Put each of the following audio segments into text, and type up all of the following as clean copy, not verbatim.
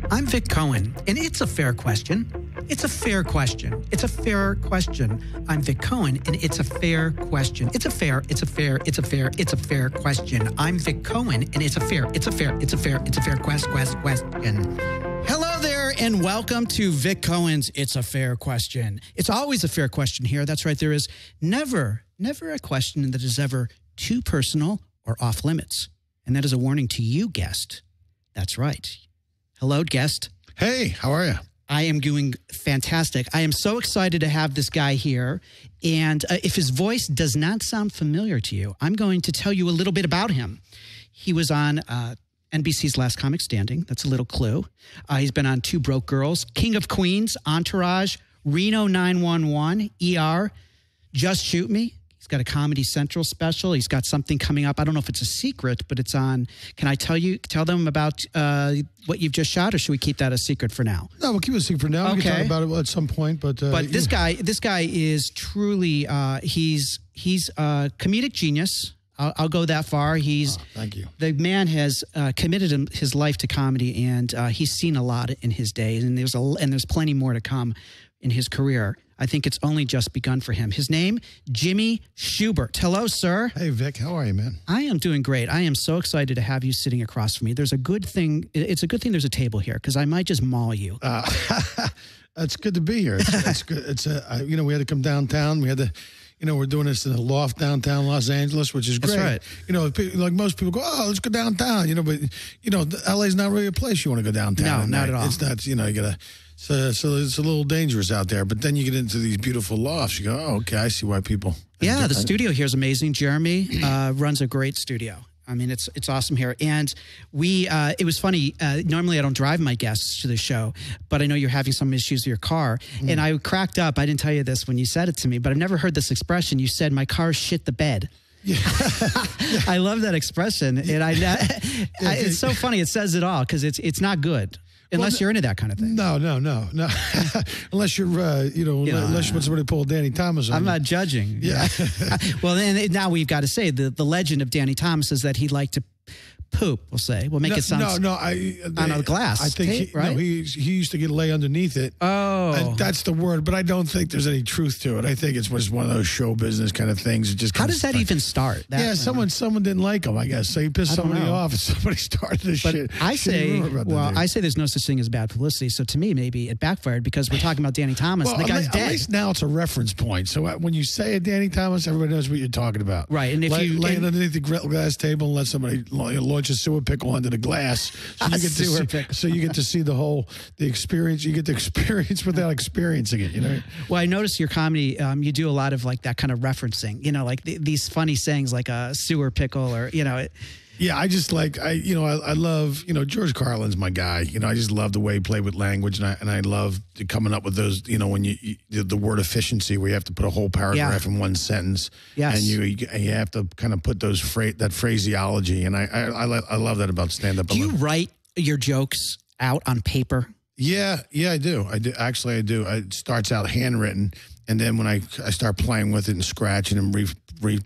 I'm Vic Cohen, and it's a fair question. It's a fair question. It's a fair question. I'm Vic Cohen, and it's a fair question. It's a fair question. I'm Vic Cohen, and it's a fair question. Hello there, and welcome to Vic Cohen's It's a Fair Question. It's always a fair question here. That's right. There is never a question that is ever too personal or off limits. And that is a warning to you, guest. That's right. Hello, guest. Hey, how are you? I am doing fantastic. I am so excited to have this guy here. And if his voice does not sound familiar to you, I'm going to tell you a little bit about him. He was on NBC's Last Comic Standing. That's a little clue. He's been on Two Broke Girls, King of Queens, Entourage, Reno 911, ER, Just Shoot Me. He's got a Comedy Central special. He's got something coming up. I don't know if it's a secret, but it's on. Can I tell them about what you've just shot, or should we keep that a secret for now? No, we'll keep it a secret for now. We can talk about it at some point. But this guy is truly he's a comedic genius. I'll go that far. Thank you. The man has committed his life to comedy, and he's seen a lot in his days, and there's plenty more to come in his career. I think it's only just begun for him. His name, Jimmy Schubert. Hello, sir. Hey, Vic. How are you, man? I am doing great. I am so excited to have you sitting across from me. There's a good thing. It's a good thing there's a table here, because I might just maul you. It's good to be here. It's good. We had to come downtown. We had to. We're doing this in a loft downtown Los Angeles, which is great. That's right. Like most people go, oh, let's go downtown. But LA's not really a place you want to go downtown. No, not at all. It's not. You gotta. So it's a little dangerous out there. But then you get into these beautiful lofts. You go, oh, okay, I see why people. Yeah, the studio here is amazing. Jeremy runs a great studio. I mean, it's awesome here. And it was funny. Normally I don't drive my guests to the show, but I know you're having some issues with your car. And I cracked up. I didn't tell you this when you said it to me, but I've never heard this expression. You said, my car shit the bed. Yeah. I love that expression. And it's so funny. It says it all, because it's not good. Unless you're into that kind of thing. No. Unless you're, unless you want somebody to pull Danny Thomas on I'm you. Not judging. Yeah. Well, then now we've got to say the legend of Danny Thomas is that he liked to poop, we'll say. We'll make it sound on a glass. I think right? he used to lay underneath it. Oh. That's the word, but I don't think there's any truth to it. I think it's just one of those show business kind of things. It just How does that even start? Someone didn't like him, I guess. So he pissed somebody off and somebody started this shit. I say there's no such thing as bad publicity. So to me, maybe it backfired, because we're talking about Danny Thomas. The guy's dead. At least now it's a reference point. So when you say a Danny Thomas, everybody knows what you're talking about. Right. And if you lay underneath the glass table and let somebody launch a sewer pickle onto the glass, so you get to see the experience. You get the experience without experiencing it. Well, I noticed your comedy. You do a lot of like that kind of referencing. Like these funny sayings, like a sewer pickle, or Yeah, I just I love, George Carlin's my guy. I just love the way he played with language, and I love coming up with those, when the word efficiency, where you have to put a whole paragraph in one sentence. Yes. And you have to kind of put that phraseology, and I love that about stand-up. Do you write your jokes out on paper? Yeah, I do. Actually, I do. It starts out handwritten, and then when I start playing with it and scratching and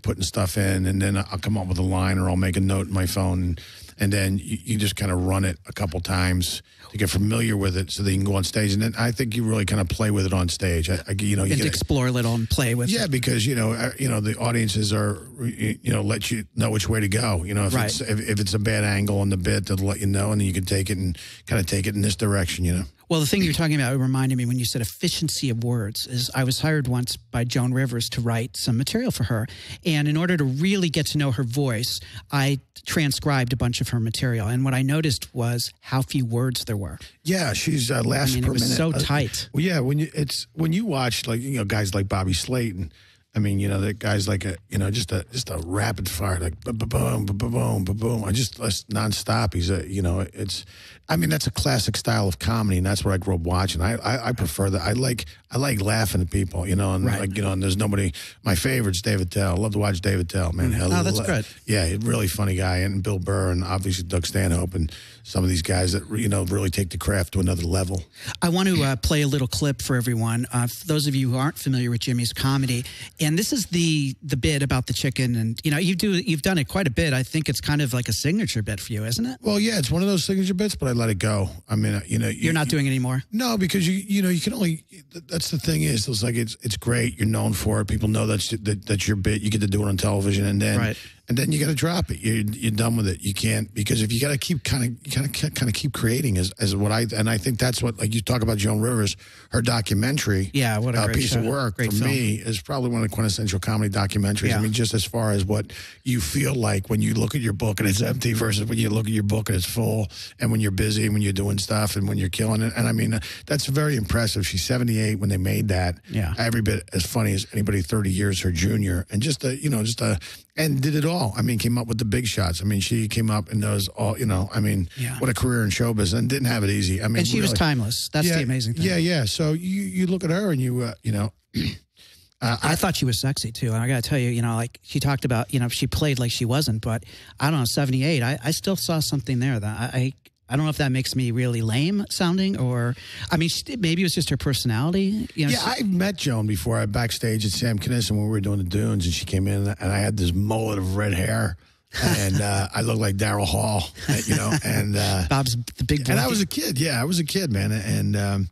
putting stuff in, and then I'll come up with a line, or I'll make a note in my phone, and then you just kind of run it a couple times to get familiar with it, so that you can go on stage. And then I think you really kind of play with it on stage. You get to explore a little and play with it. Yeah, because the audiences are let you know which way to go. If it's a bad angle on the bit, they'll let you know, and then you can take it and kind of take it in this direction. Well, the thing you're talking about reminded me when you said efficiency of words is I was hired once by Joan Rivers to write some material for her. And in order to really get to know her voice, I transcribed a bunch of her material. And what I noticed was how few words there were. Yeah, she's last per minute. It was so tight. Well, yeah, when you watch guys like Bobby Slayton. I mean, that guy's like just a rapid fire, like boom, boom, boom, boom, boom, boom. Just nonstop. He's that's a classic style of comedy, and that's what I grew up watching. I prefer that. I like laughing at people, and and there's nobody. My favorite's David Tell. I love to watch David Tell, man. Oh, that's good. Yeah, really funny guy, and Bill Burr, and obviously Doug Stanhope, and some of these guys that really take the craft to another level. I want to play a little clip for everyone. For those of you who aren't familiar with Jimmy's comedy, And this is the bit about the chicken, and you've done it quite a bit. I think it's kind of like a signature bit for you, isn't it? Well, yeah, it's one of those signature bits, but I let it go. I mean, you're not doing it anymore. No, because you can only. That's the thing is, it's like it's great. You're known for it. People know that's your bit. You get to do it on television, and then you got to drop it. You're done with it. You can't, because if you got to keep kind of keep creating as what I think that's what, like you talk about Joan Rivers, her documentary. Yeah, what a great piece of work great for film. me is probably one of the quintessential comedy documentaries. Yeah. I mean, just as far as what you feel like when you look at your book and it's empty versus when you look at your book and it's full, and when you're busy and when you're doing stuff and when you're killing it. And I mean, that's very impressive. She's 78 when they made that. Yeah, every bit as funny as anybody 30 years her junior, and and did it all. I mean, came up with the big shots. I mean, she came up and knows all. I mean, what a career in showbiz, and didn't have it easy. I mean, and she was timeless. That's the amazing thing. Yeah. So you look at her and I thought she was sexy too. And I got to tell you, like she talked about, she played like she wasn't, but I don't know, 78. I still saw something there that I don't know if that makes me really lame sounding, or I mean, maybe it was just her personality. I met Joan before. Backstage at Sam Kinison when we were doing the Dunes, and she came in, and I had this mullet of red hair. And I looked like Daryl Hall, and Bob's the big boy. And I was a kid. Yeah, I was a kid, man. And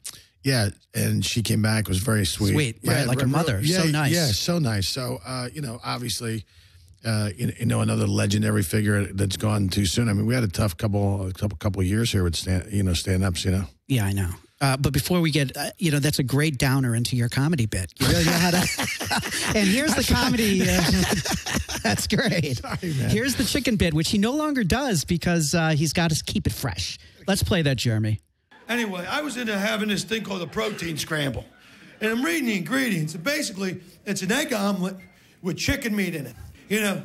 and she came back. It was very sweet. Sweet, right? Like a mother. Yeah, so nice. Yeah, so nice. So, obviously, another legendary figure that's gone too soon. I mean, we had a tough couple of years here with stand-ups. Yeah, I know. But before we get, that's a great downer into your comedy bit. You really know how to. And here's the comedy. That's great. Sorry, man. Here's the chicken bit, which he no longer does because he's got to keep it fresh. Let's play that, Jeremy. Anyway, I was into having this thing called a protein scramble. And I'm reading the ingredients. And basically, it's an egg omelet with chicken meat in it.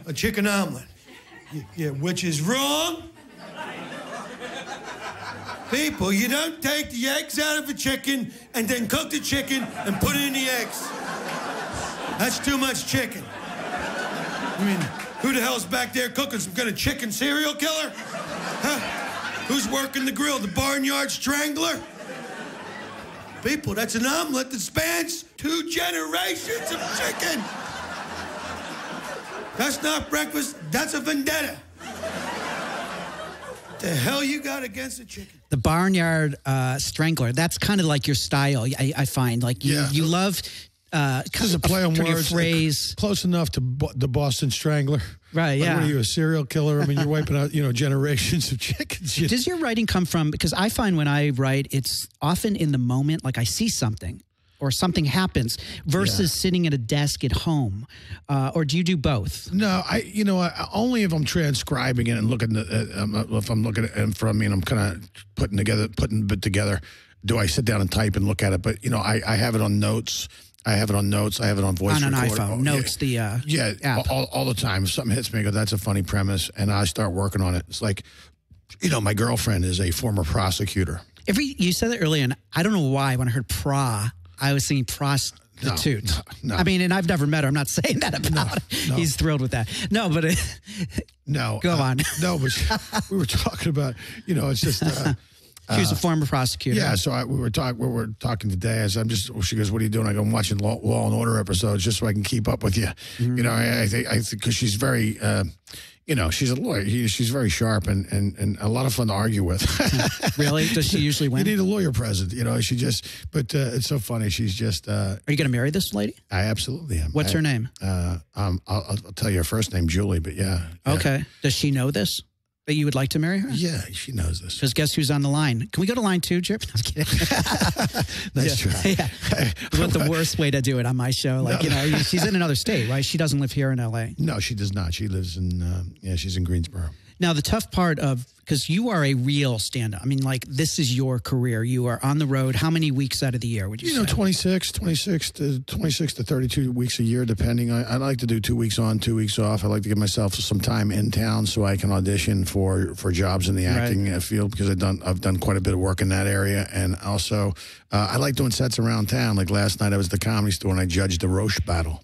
A chicken omelet. Yeah, which is wrong. People, you don't take the eggs out of a chicken and then cook the chicken and put it in the eggs. That's too much chicken. I mean, who the hell's back there cooking? Some kind of chicken serial killer? Huh? Who's working the grill? The barnyard strangler? People, that's an omelet that spans 2 generations of chicken. That's not breakfast, that's a vendetta. What the hell you got against the chicken? The barnyard strangler. That's kind of like your style, I find. Like you love this is a play on words. Phrase. Close enough to the Boston Strangler. Right, like, yeah. What are you, a serial killer? I mean, you're wiping out, generations of chickens. Does your writing come from, because I find when I write, it's often in the moment, like I see something or something happens versus sitting at a desk at home. Or do you do both? No, I only if I'm transcribing it and looking at if I'm looking at it from, I'm kind of putting it together. Do I sit down and type and look at it? But, I have it on notes. I have it on notes. I have it on voice recorder. On an iPhone. Notes, app. All the time. If something hits me, I go, that's a funny premise, and I start working on it. It's like, my girlfriend is a former prosecutor. You said that earlier, and I don't know why when I heard I was thinking prostitute. No. I mean, and I've never met her. I'm not saying that about him. No. He's thrilled with that. No, but no. Go on. No, but we were talking about, it's just. She was a former prosecutor. Yeah, so we were talking today. She goes, "What are you doing?" I go, "I'm watching Law and Order episodes just so I can keep up with you." Mm-hmm. I think because she's very, she's a lawyer. She's very sharp and a lot of fun to argue with. Really? Does she usually win? You need a lawyer present. She just. But it's so funny. She's just. Are you going to marry this lady? I absolutely am. What's her name? I'll tell you her first name, Julie. But yeah. Okay. Does she know this? That you would like to marry her? Yeah, she knows this. Because guess who's on the line? Can we go to line 2, Jip? I'm kidding. Nice try. Yeah. What the worst way to do it on my show? Like, she's in another state, right? She doesn't live here in L.A. No, she does not. She lives in, she's in Greensboro. Now, the tough part because you are a real stand-up. I mean, like, this is your career. You are on the road. How many weeks out of the year would you say? 26 to 32 weeks a year, depending. I like to do 2 weeks on, 2 weeks off. I like to give myself some time in town so I can audition for jobs in the acting field, because I've done quite a bit of work in that area. And also, I like doing sets around town. Like last night, I was at the Comedy Store and I judged the roast battle,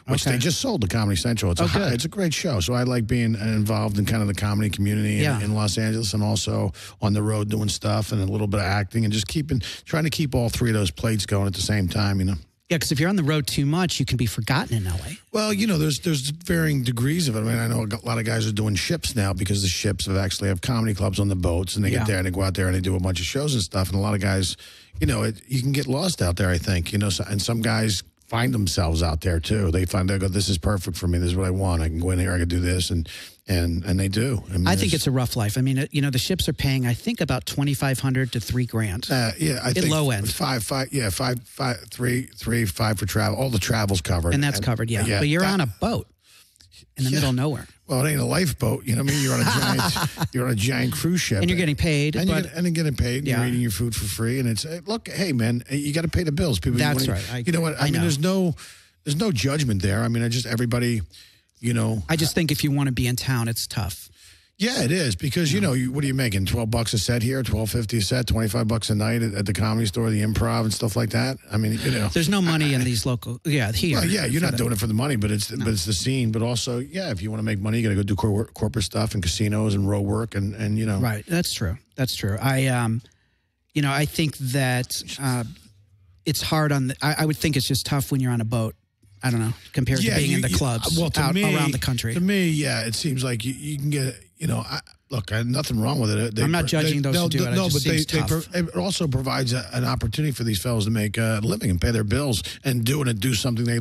which they just sold to Comedy Central. It's a great show. So I like being involved in kind of the comedy community in Los Angeles, and also on the road doing stuff and a little bit of acting, and just trying to keep all three of those plates going at the same time, Yeah, because if you're on the road too much, you can be forgotten in LA. Well, you know, there's varying degrees of it. I mean, I know a lot of guys are doing ships now because the ships have comedy clubs on the boats, and they get there and they go out there and they do a bunch of shows and stuff. And a lot of guys, you know, you can get lost out there, I think, you know, and some guys find themselves out there too. They go, this is perfect for me. This is what I want. I can go in here, I can do this. And they do. I mean, I think it's a rough life. I mean, you know, the ships are paying, I think, about $2,500 to $3,000. Yeah, I think low end. Five, three, five for travel. All the travel's covered, and that's covered. Yeah, but you're on a boat in the middle of nowhere. Well, it ain't a lifeboat. You know what I mean? You're on a giant cruise ship, and you're getting paid, and you're getting paid. And you're eating your food for free, and it's look, hey man, you got to pay the bills. People, that's right. You know what? I mean, there's no judgment there. I mean, everybody. You know, I just think if you want to be in town, it's tough. Yeah, it is because you know what are you making? $12 a set here, $12.50 a set, $25 a night at the Comedy Store, the Improv, and stuff like that. I mean, you know, there's no money in these local. Yeah, here. Well, yeah, you're not doing it for the money, but it's the scene. But also, yeah, if you want to make money, you got to go do corporate stuff and casinos and row work and you know. Right, that's true. That's true. You know, I think that it's hard on. I would think it's just tough when you're on a boat. I don't know, compared to being in the clubs around the country. To me, yeah, it seems like you can get, you know, look, I have nothing wrong with it. I'm not judging those who do it. No, but it also provides an opportunity for these fellas to make a living and pay their bills and doing something they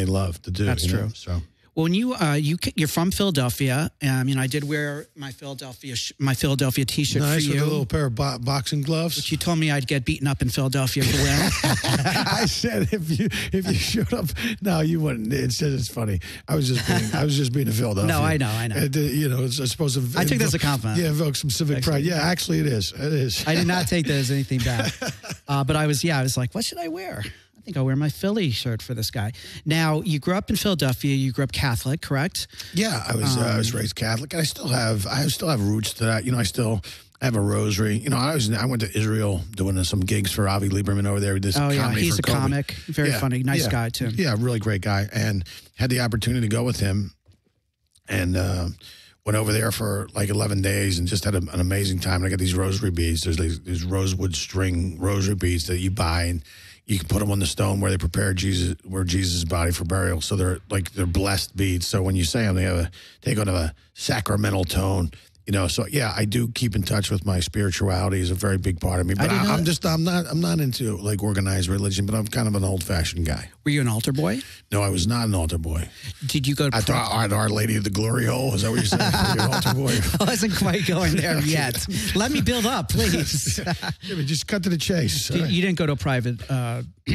love to do. That's true. So. Well, when you're from Philadelphia, you know, I did wear my Philadelphia T-shirt for you. With a little pair of boxing gloves. Which you told me I'd get beaten up in Philadelphia for wearing. I said if you showed up, no, you wouldn't. It's funny. I was just being a Philadelphia. No, I know. You know, it's supposed to. I think that's a compliment. Yeah, evoke some civic pride. Yeah, actually, it is. It is. I did not take that as anything bad. But I was like, what should I wear? I think I'll wear my Philly shirt for this guy. Now, you grew up in Philadelphia. You grew up Catholic, correct? Yeah, I was raised Catholic. I still have roots to that. You know, I have a rosary. You know, I went to Israel doing some gigs for Avi Lieberman over there. With this comedy he's for a Kobe. comic, very funny, nice guy too. Yeah, really great guy, and had the opportunity to go with him, and went over there for like 11 days and just had an amazing time. And I got these rosary beads. There's these rosewood string rosary beads that you buy and you can put them on the stone where they prepare Jesus' body for burial. So they're blessed beads. So when you say them, they take on a sacramental tone. You know, so yeah, I do keep in touch with my spirituality is a very big part of me. But I'm not into like organized religion, but I'm kind of an old fashioned guy. Were you an altar boy? No, I was not an altar boy. Did you go to Our Lady of the Glory Hole? Is that what you're saying? You're an altar boy. I wasn't quite going there yet. Let me build up, please. Yeah, but just cut to the chase. You didn't go to a private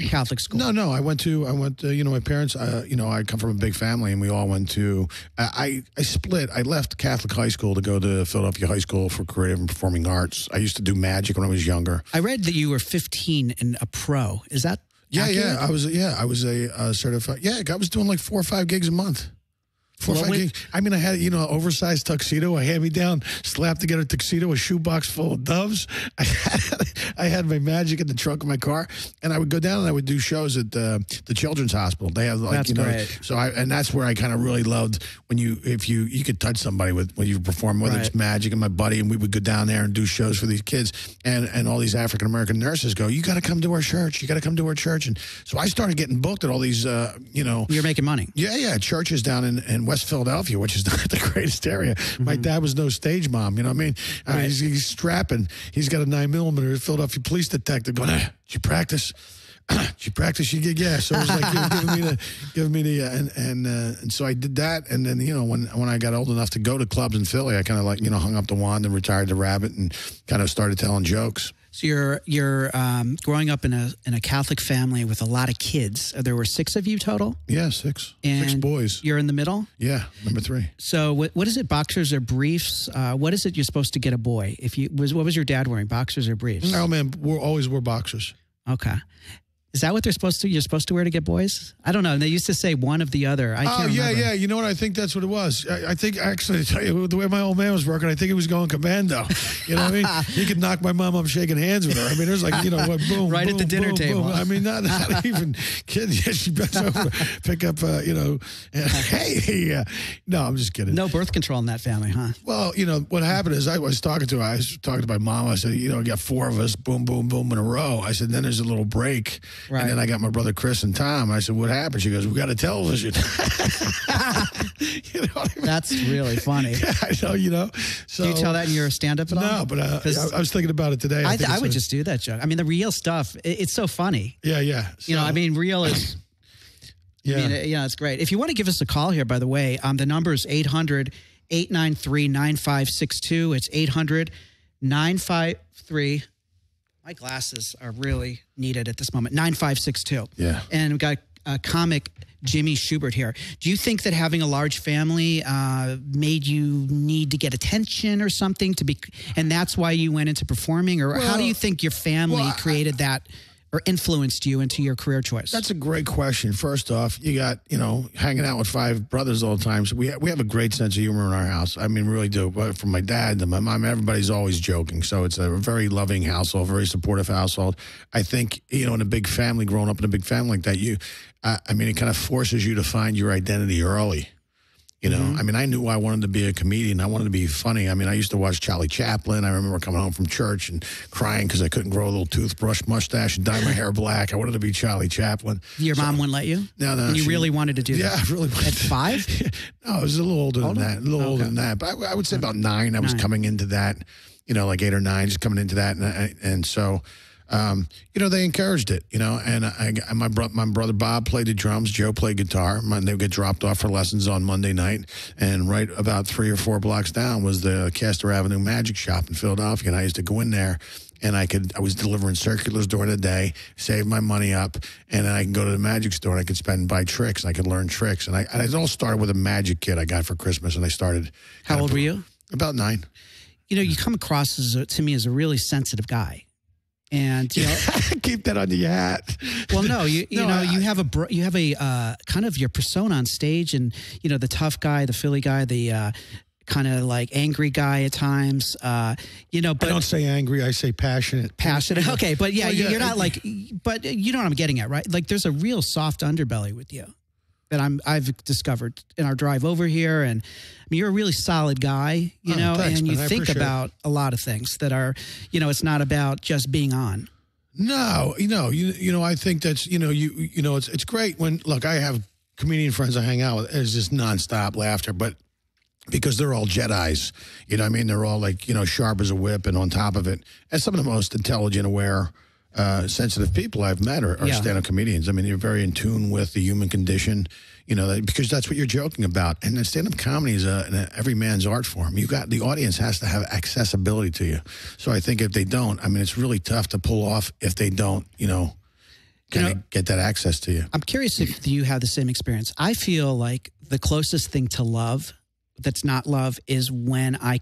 Catholic school? No. I went to you know, my parents, you know, I come from a big family and we all went to, I split. I left Catholic high school to go to Philadelphia High School for Creative and Performing Arts. I used to do magic when I was younger. I read that you were 15 and a pro. Is that accurate? I was a certified. Yeah, I was doing like 4 or 5 gigs a month. 4 or 5 gigs. I mean, I had, you know, an oversized tuxedo, a hand-me-down, slapped together tuxedo, a shoebox full of doves. I had my magic in the trunk of my car, and I would go down and I would do shows at the Children's Hospital. They have like, that's great. So and that's where I kind of really loved when you could touch somebody when you perform, whether it's magic and my buddy, and we would go down there and do shows for these kids, and all these African American nurses go, you got to come to our church, and so I started getting booked at all these, you know, you're making money. Yeah, churches down in West Philadelphia, which is not the greatest area. My dad was no stage mom, you know what I mean? He's strapping. He's got a 9mm Philadelphia police detective going, did you practice? Did you practice your gig? Yeah. So it was like giving me the and so I did that. And then, you know, when I got old enough to go to clubs in Philly, I kind of like, you know, hung up the wand and retired the rabbit and kind of started telling jokes. So you're growing up in a Catholic family with a lot of kids. There were 6 of you total? Yeah, 6. And 6 boys. You're in the middle? Yeah, number 3. So what is it, boxers or briefs? What is it you're supposed to get a boy? What was your dad wearing, boxers or briefs? No, man, we always wore boxers. Okay. Is that what they're supposed to? You're supposed to wear to get boys? I don't know. They used to say one of the other. I can't remember. Yeah. You know what? I think that's what it was. I think, actually, to tell you, the way my old man was working, I think he was going commando. You know what I mean? He could knock my mom up shaking hands with her. I mean, there's like, you know, what, boom, right boom, at the dinner boom, table. Boom. I mean, not even kidding. Yeah, she bends over, pick up, you know, hey. No, I'm just kidding. No birth control in that family, huh? Well, you know, what happened is I was talking to my mom. I said, you know, I got 4 of us, boom, boom, boom in a row. I said, then there's a little break. Right. And then I got my brother Chris and Tom. I said, what happened? She goes, we got a television. You know what I mean? That's really funny. Yeah, I know, you know. So, do you tell that in your stand-up at all? No, but I was thinking about it today. I would just do that joke. I mean, the real stuff, it's so funny. Yeah. So, you know, I mean, real is... Yeah. I mean, yeah, it's great. If you want to give us a call here, by the way, the number is 800-893-9562. It's 800-953... My glasses are really needed at this moment. 9562. Yeah. And we've got comic Jimmy Schubert here. Do you think that having a large family made you need to get attention or something and that's why you went into performing? Or how do you think your family created that or influenced you into your career choice? That's a great question. First off, you got, you know, hanging out with 5 brothers all the time. So we have a great sense of humor in our house. I mean, really do. But from my dad to my mom, everybody's always joking. So it's a very loving household, very supportive household. I think, you know, in a big family, growing up in a big family like that, I mean, it kind of forces you to find your identity early. You know, I mean, I knew I wanted to be a comedian. I wanted to be funny. I mean, I used to watch Charlie Chaplin. I remember coming home from church and crying because I couldn't grow a little toothbrush mustache and dye my hair black. I wanted to be Charlie Chaplin. Your mom wouldn't let you? No. And you really wanted to do that? Yeah, I really wanted At 5? No, I was a little older than that. A little older than that. But I would say about 9. I was coming into that, you know, like 8 or 9, just coming into that. And so... you know, they encouraged it, you know, and my brother Bob played the drums, Joe played guitar. They would get dropped off for lessons on Monday night, and right about 3 or 4 blocks down was the Castor Avenue Magic Shop in Philadelphia, and I used to go in there, and I was delivering circulars during the day, save my money up, and then I can go to the magic store, and I could buy tricks, and I could learn tricks, and it all started with a magic kit I got for Christmas, and I started. How old were you? About 9. You know, you come across to me as a really sensitive guy. And you know, keep that under your hat. Well, no, you have a kind of your persona on stage, and you know, the tough guy, the Philly guy, the kind of like angry guy at times. You know, but I don't say angry; I say passionate. Passionate. Okay, but yeah, you're not like. But you know what I'm getting at, right? Like, there's a real soft underbelly with you that I've discovered in our drive over here, and I mean, you're a really solid guy, you know, thanks, and you man. think about a lot of things that are, you know, it's not about just being on. No, you know, I think that's, you know, it's great when, look, I have comedian friends I hang out with. It's just nonstop laughter, but because they're all Jedis, you know what I mean? They're all like, you know, sharp as a whip and on top of it. And some of the most intelligent, aware, sensitive people I've met are stand-up comedians. I mean, you're very in tune with the human condition, you know, because that's what you're joking about. And then stand-up comedy is every man's art form. The audience has to have accessibility to you. So I think if they don't, I mean, it's really tough to pull off if they don't, you know, get that access to you. I'm curious if you have the same experience. I feel like the closest thing to love that's not love is when I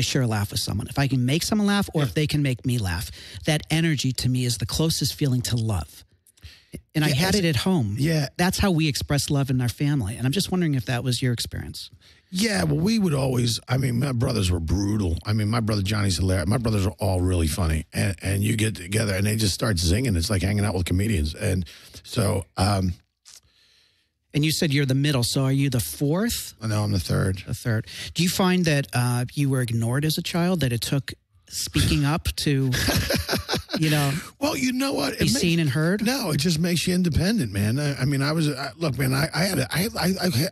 share a laugh with someone. If I can make someone laugh or if they can make me laugh, that energy to me is the closest feeling to love. And I had it at home. Yeah. That's how we express love in our family. And I'm just wondering if that was your experience. Yeah, well, we would always, I mean, my brothers were brutal. I mean, my brother Johnny's hilarious. My brothers are all really funny. And you get together and they just start singing. It's like hanging out with comedians. And so... and you said you're the middle, so are you the 4th? No, I'm the 3rd. The 3rd. Do you find that you were ignored as a child, that it took speaking up to, you know, well, you know what? Be seen and heard? No, it just makes you independent, man. I mean, look, man, I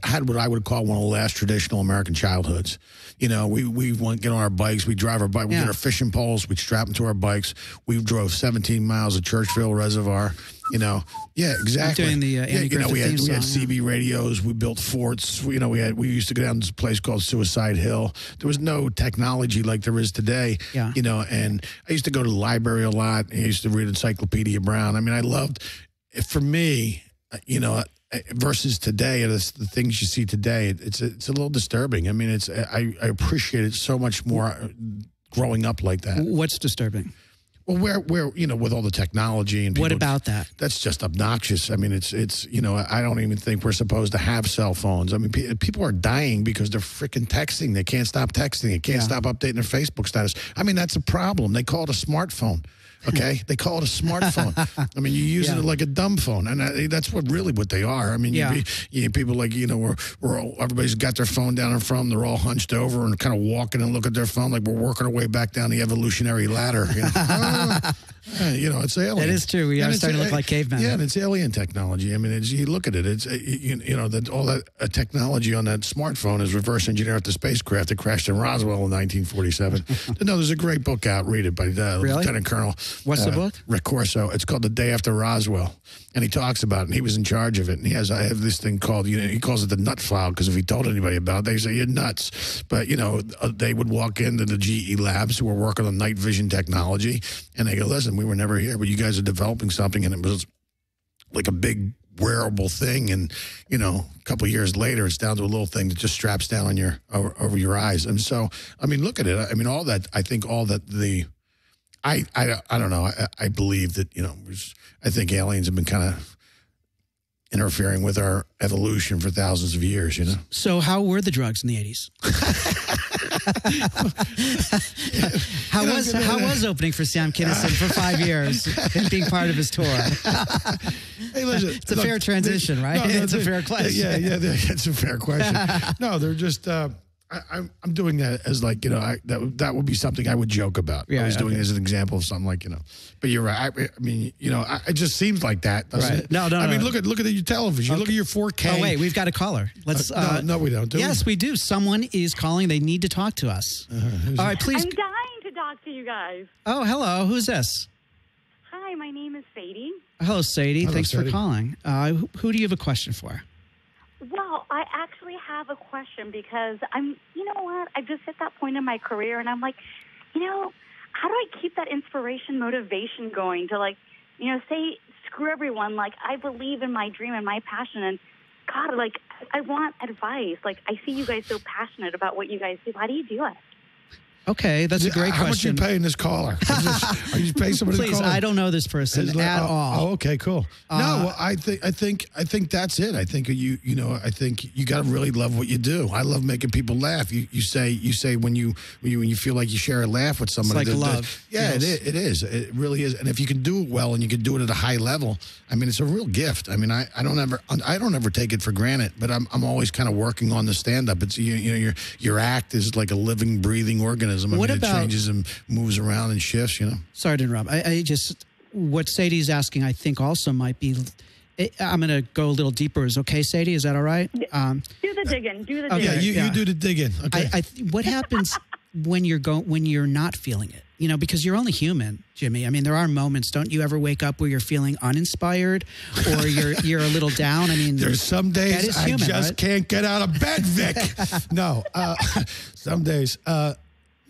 had what I would call one of the last traditional American childhoods. You know, we went, get on our bikes, we drive our bike, we get our fishing poles, we strap them to our bikes. We drove 17 miles to Churchville Reservoir. You know, yeah, exactly. I'm doing the Andy you know, we had song, CB radios. We built forts. You know, we used to go down to this place called Suicide Hill. There was no technology like there is today. Yeah. You know, and I used to go to the library a lot. I used to read Encyclopedia Brown. I mean, I loved. For me, you know, versus today, the things you see today, it's a little disturbing. I mean, I appreciate it so much more growing up like that. What's disturbing? Well, where with all the technology and people, What about that? That's just obnoxious. I mean, it's I don't even think we're supposed to have cell phones. I mean, people are dying because they're freaking texting. They can't stop texting. They can't stop updating their Facebook status. I mean, that's a problem. They call it a smartphone. Okay, they call it a smartphone. I mean, you're using it like a dumb phone, and that's what they are. I mean, people like everybody's got their phone down in front. They're all hunched over and kind of walking and look at their phone like we're working our way back down the evolutionary ladder. It's alien. It is true. We are starting to look like cavemen. Yeah, and it's alien technology. I mean, you look at it. It's all that technology on that smartphone is reverse engineered the spacecraft that crashed in Roswell in 1947. No, there's a great book out. Read it by Lieutenant Colonel. What's the book? Rick Corso. It's called The Day After Roswell. And he talks about it, and he was in charge of it. And I have this thing called, he calls it the nut file, because if he told anybody about it, they say, you're nuts. But, they would walk into the GE labs who were working on night vision technology, and they go, listen, we were never here, but you guys are developing something, and it was like a big wearable thing. And, a couple of years later, it's down to a little thing that just straps down on over your eyes. And so, I mean, look at it. I mean, I don't know. I believe that, I think aliens have been kind of interfering with our evolution for thousands of years, So how were the drugs in the 80s? How was opening for Sam Kinison for 5 years and being part of his tour? Hey, listen. It's a fair transition, right? It's a fair question. Yeah, it's a fair question. No, they're just... I'm doing that as like, that would be something I would joke about. Yeah, I was doing it as an example of something like, But you're right. I mean, it just seems like that, doesn't it? No. I mean, look at your television. Okay. Look at your 4K. Oh, wait, we've got a caller. Let's. No, we don't. Yes, we do. Someone is calling. They need to talk to us. All right, please. I'm dying to talk to you guys. Oh, hello. Who's this? Hi, my name is Sadie. Hello, Sadie. Hello, Thanks Sadie. for calling. Who do you have a question for? Well, I actually have a question because you know what? I just hit that point in my career and I'm like, how do I keep that inspiration, motivation going to say, screw everyone. Like, I believe in my dream and my passion, and God, I want advice. Like, I see you guys so passionate about what you guys do. How do you do it? Okay, that's a great question. How much are you paying this caller? Are you paying somebody Please, to call? I don't know this person at all. Oh, okay, cool. No, well, I think that's it. I think I think you got to really love what you do. I love making people laugh. You say when you feel like you share a laugh with somebody. It's like love. Yeah, it is. It really is. And if you can do it well and you can do it at a high level, I mean, it's a real gift. I mean, I don't ever take it for granted. But I'm always kind of working on the stand up. It's your act is like a living, breathing organism. It changes and moves around and shifts, Sorry to interrupt. I just, what Sadie's asking, I think also might be, I'm going to go a little deeper. Is okay, Sadie? Is that all right? Do the digging. Okay, yeah, you do the digging. Okay. What happens when you're not feeling it? Because you're only human, Jimmy. I mean, there are moments. Don't you ever wake up where you're feeling uninspired or you're a little down? I mean, there's some days human, I just can't get out of bed, Vic. No, some days.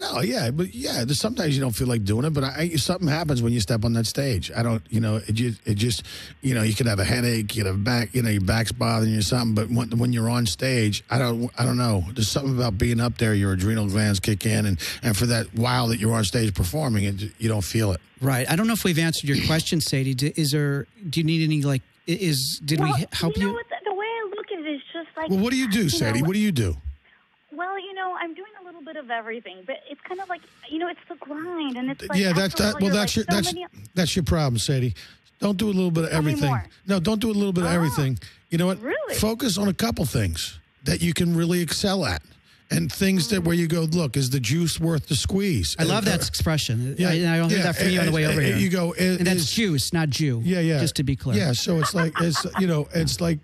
No, yeah, but there's sometimes you don't feel like doing it, but something happens when you step on that stage. I don't, it just, you could have a headache, you could have back, your back's bothering you or something, but when you're on stage, I don't know. There's something about being up there, your adrenal glands kick in, and for that while that you're on stage performing, you don't feel it. Right. I don't know if we've answered your question, Sadie. Do you need any, we help you? What, the way I look at it is just like... Well, what do you do, Sadie? What do you do? Well, I'm doing a little bit of everything, but it's kind of like, it's the grind, and it's like... Yeah, that's your problem, Sadie. Don't do a little bit of everything. No, don't do a little bit of everything. You know what? Really? Focus on a couple things that you can really excel at. And things where you go, look, is the juice worth the squeeze? I love that expression. Yeah, I don't hear that from you on the way over here. You go, and that's juice, not Jew. Yeah. Just to be clear. Yeah, so it's like, it's like,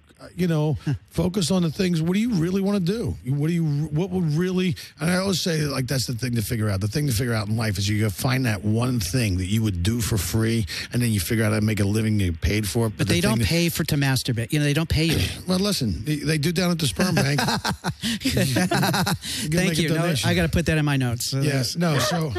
focus on the things. What do you really want to do? What would really, and I always say, like, that's the thing to figure out. The thing to figure out in life is you got to find that one thing that you would do for free, and then you figure out how to make a living and get paid for it. But they don't pay to masturbate. They don't pay you. Well, listen, they do down at the sperm bank. Thank you. No, I got to put that in my notes. Yes. No. So,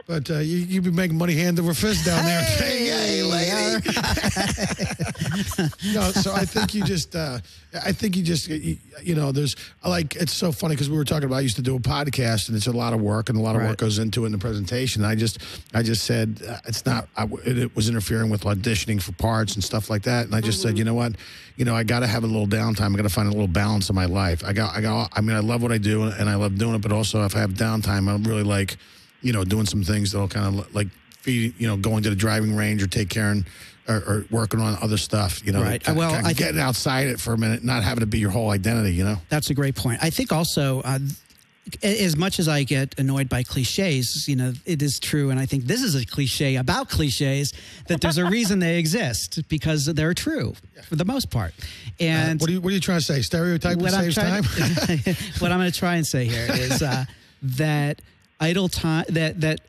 but you be making money hand over fist down there. Hey, lady. brother. No, so I think you just, you know, there's like, it's so funny because we were talking about, I used to do a podcast and it's a lot of work and a lot of work goes into it in the presentation. I just said it's not, it was interfering with auditioning for parts and stuff like that. And I just said, you know what, you know, I got to have a little downtime. I got to find a little balance in my life. I mean, I love what I do and I love doing it, but also if I have downtime, I'm really like, you know, doing some things that'll kind of like feed, you know, going to the driving range or take care or working on other stuff, you know. Right. Well, I getting outside it for a minute, not having to be your whole identity, you know. That's a great point. I think also, as much as I get annoyed by cliches, you know, it is true, and I think this is a cliche about cliches, that there's a reason they exist, because they're true for the most part. And what are you trying to say? Stereotype that saves time? What I'm going to try and say here is that idle time, that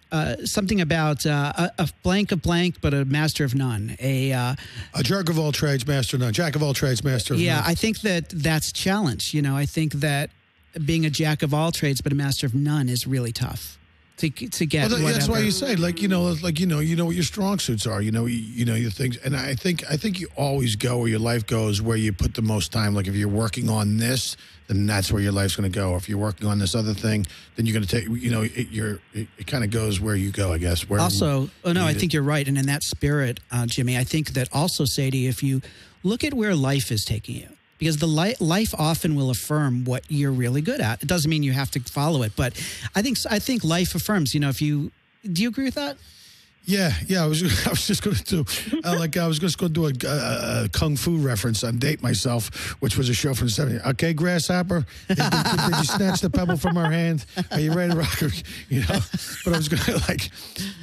something about a blank of blank, but a master of none. A jerk of all trades, master of none. Jack of all trades, master of none. Yeah, I think that's challenge. You know, I think that being a jack of all trades but a master of none is really tough to get. Well, that's why you say, like you know what your strong suits are. You know your things, and I think you always go where your life goes, where you put the most time. Like if you're working on this, then that's where your life's going to go. Or if you're working on this other thing, then you're going to take. You know, it kind of goes where you go, I guess. Where also, I think you're right, and in that spirit, Jimmy, I think that also, Sadie, if you look at where life is taking you. Because the life often will affirm what you're really good at. It doesn't mean you have to follow it, but I think life affirms. You know, do you agree with that? Yeah. I was just going to do I was just going to do a kung fu reference on Date Myself, which was a show from the 70s. Okay, grasshopper, did you snatch the pebble from our hand? Are you ready to rock? You know, but I was going to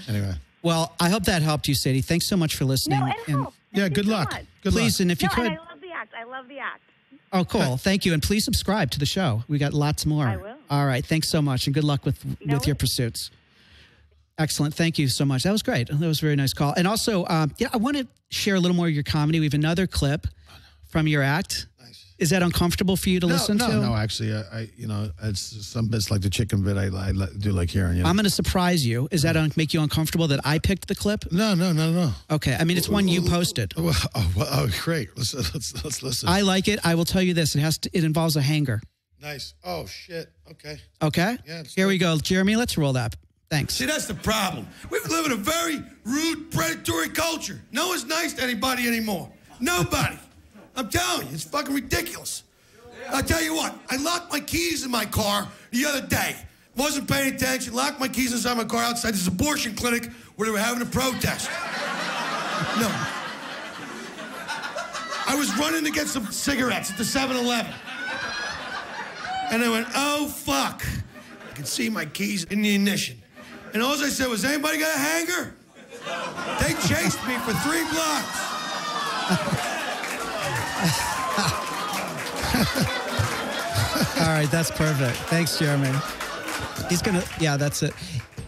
anyway. Well, I hope that helped you, Sadie. Thanks so much for listening. No, it helped. Yeah, good luck. Good Please, luck. and if you could. I love the act. I love the act. Oh, cool. Thank you. And please subscribe to the show. We got lots more. I will. All right. Thanks so much. And good luck with your pursuits. Excellent. Thank you so much. That was great. That was a very nice call. And also, I want to share a little more of your comedy. We have another clip from your act. Nice. Is that uncomfortable for you to listen to? No, actually, I it's some bits like the chicken bit I do like hearing. You know? I'm going to surprise you. Is that make you uncomfortable that I picked the clip? No. Okay. I mean, it's one you posted. Oh, great. Let's listen. I like it. I will tell you this. It involves a hanger. Nice. Oh, shit. Okay. Okay? Yeah. Here we go. Jeremy, let's roll that. Thanks. See, that's the problem. We live in a very rude, predatory culture. No one's nice to anybody anymore. Nobody. I'm telling you, it's fucking ridiculous. I'll tell you what, I locked my keys in my car the other day. Wasn't paying attention, locked my keys inside my car outside this abortion clinic where they were having a protest. No. I was running to get some cigarettes at the 7-Eleven. And I went, oh, fuck. I could see my keys in the ignition. And all I said was, anybody got a hanger? They chased me for 3 blocks. All right, that's perfect. Thanks, Jeremy. He's going to, yeah, that's it.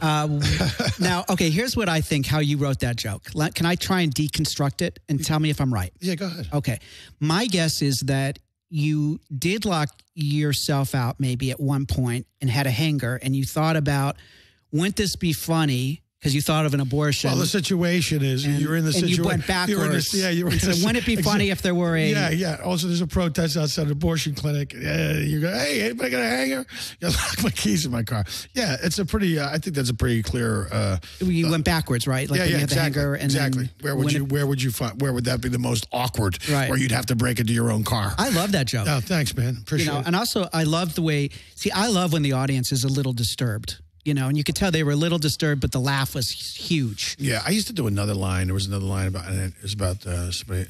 Now, okay, here's what I think, how you wrote that joke. Can I try and deconstruct it and tell me if I'm right? Yeah, go ahead. Okay. My guess is that you did lock yourself out maybe at one point and had a hanger, and you thought about, wouldn't this be funny? Because you thought of an abortion. Well, the situation is you're in the situation. And you went backwards. You were in so wouldn't it be funny if there were a... Yeah. Also, there's a protest outside an abortion clinic. You go, hey, anybody got a hanger? You lock my keys in my car. Yeah, it's a pretty... I think that's a pretty clear... you went backwards, right? Like yeah, exactly. The hanger and exactly. Then where would that be the most awkward? Right. Where you'd have to break into your own car. I love that joke. Oh, thanks, man. Appreciate it. And also, I love the way... See, I love when the audience is a little disturbed. You know, and you could tell they were a little disturbed, but the laugh was huge. Yeah, I used to do another line. There was another line about, and it was about somebody.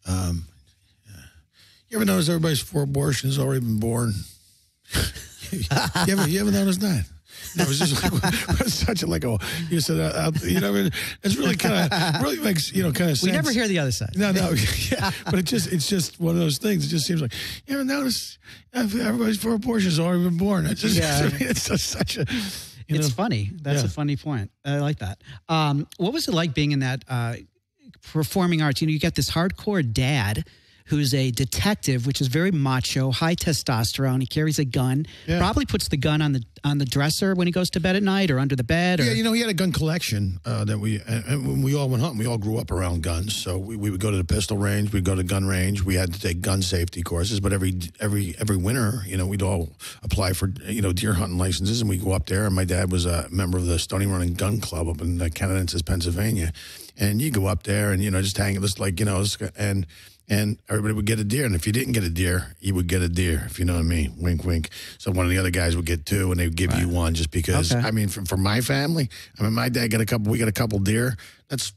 You ever notice everybody's for abortion has already been born? you ever notice that? No, it was just like, it was such a, like, oh, you said, you know, it's really kind of, really makes, you know, kind of sense. We never hear the other side. No, yeah, but it's just one of those things. It just seems like, you ever notice everybody's for abortion has already been born. It's just, I mean, it's just such a, it's funny. That's a funny point. I like that. What was it like being in that performing arts? You know, you got this hardcore dad who's a detective, which is very macho, high testosterone. He carries a gun. Yeah. Probably puts the gun on the dresser when he goes to bed at night or under the bed. Or, Yeah, he had a gun collection that and when we all went hunting, we all grew up around guns. So we would go to the pistol range, we'd go to gun range. We had to take gun safety courses, but every winter, we'd all apply for, deer hunting licenses, and we'd go up there. And my dad was a member of the Stony Running Gun Club up in Canadensis, Pennsylvania. And you go up there and, just hang this and everybody would get a deer. And if you didn't get a deer, you would get a deer, if you know what I mean. Wink, wink. So one of the other guys would get two, and they would give you one just because, Okay. For my family, my dad we got a couple deer. That's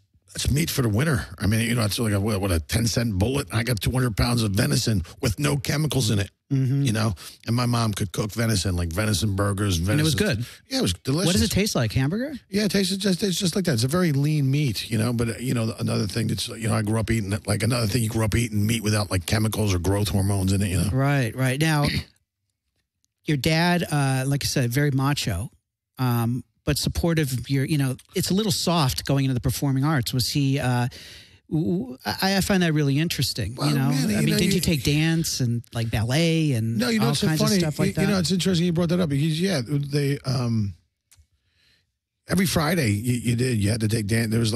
meat for the winter. It's like a 10-cent bullet. I got 200 pounds of venison with no chemicals in it, And my mom could cook venison, like venison burgers. And it was good. Yeah, it was delicious. What does it taste like? Hamburger? Yeah, it tastes just like that. It's a very lean meat, But another thing that's I grew up eating like another thing you grew up eating meat without like chemicals or growth hormones in it, Right. Now, your dad, like I said, very macho, but supportive of your. It's a little soft going into the performing arts. Was he? I find that really interesting. Well, man, did you take dance and like ballet and all kinds of stuff like that? It's interesting you brought that up because they every Friday you had to take dance. There was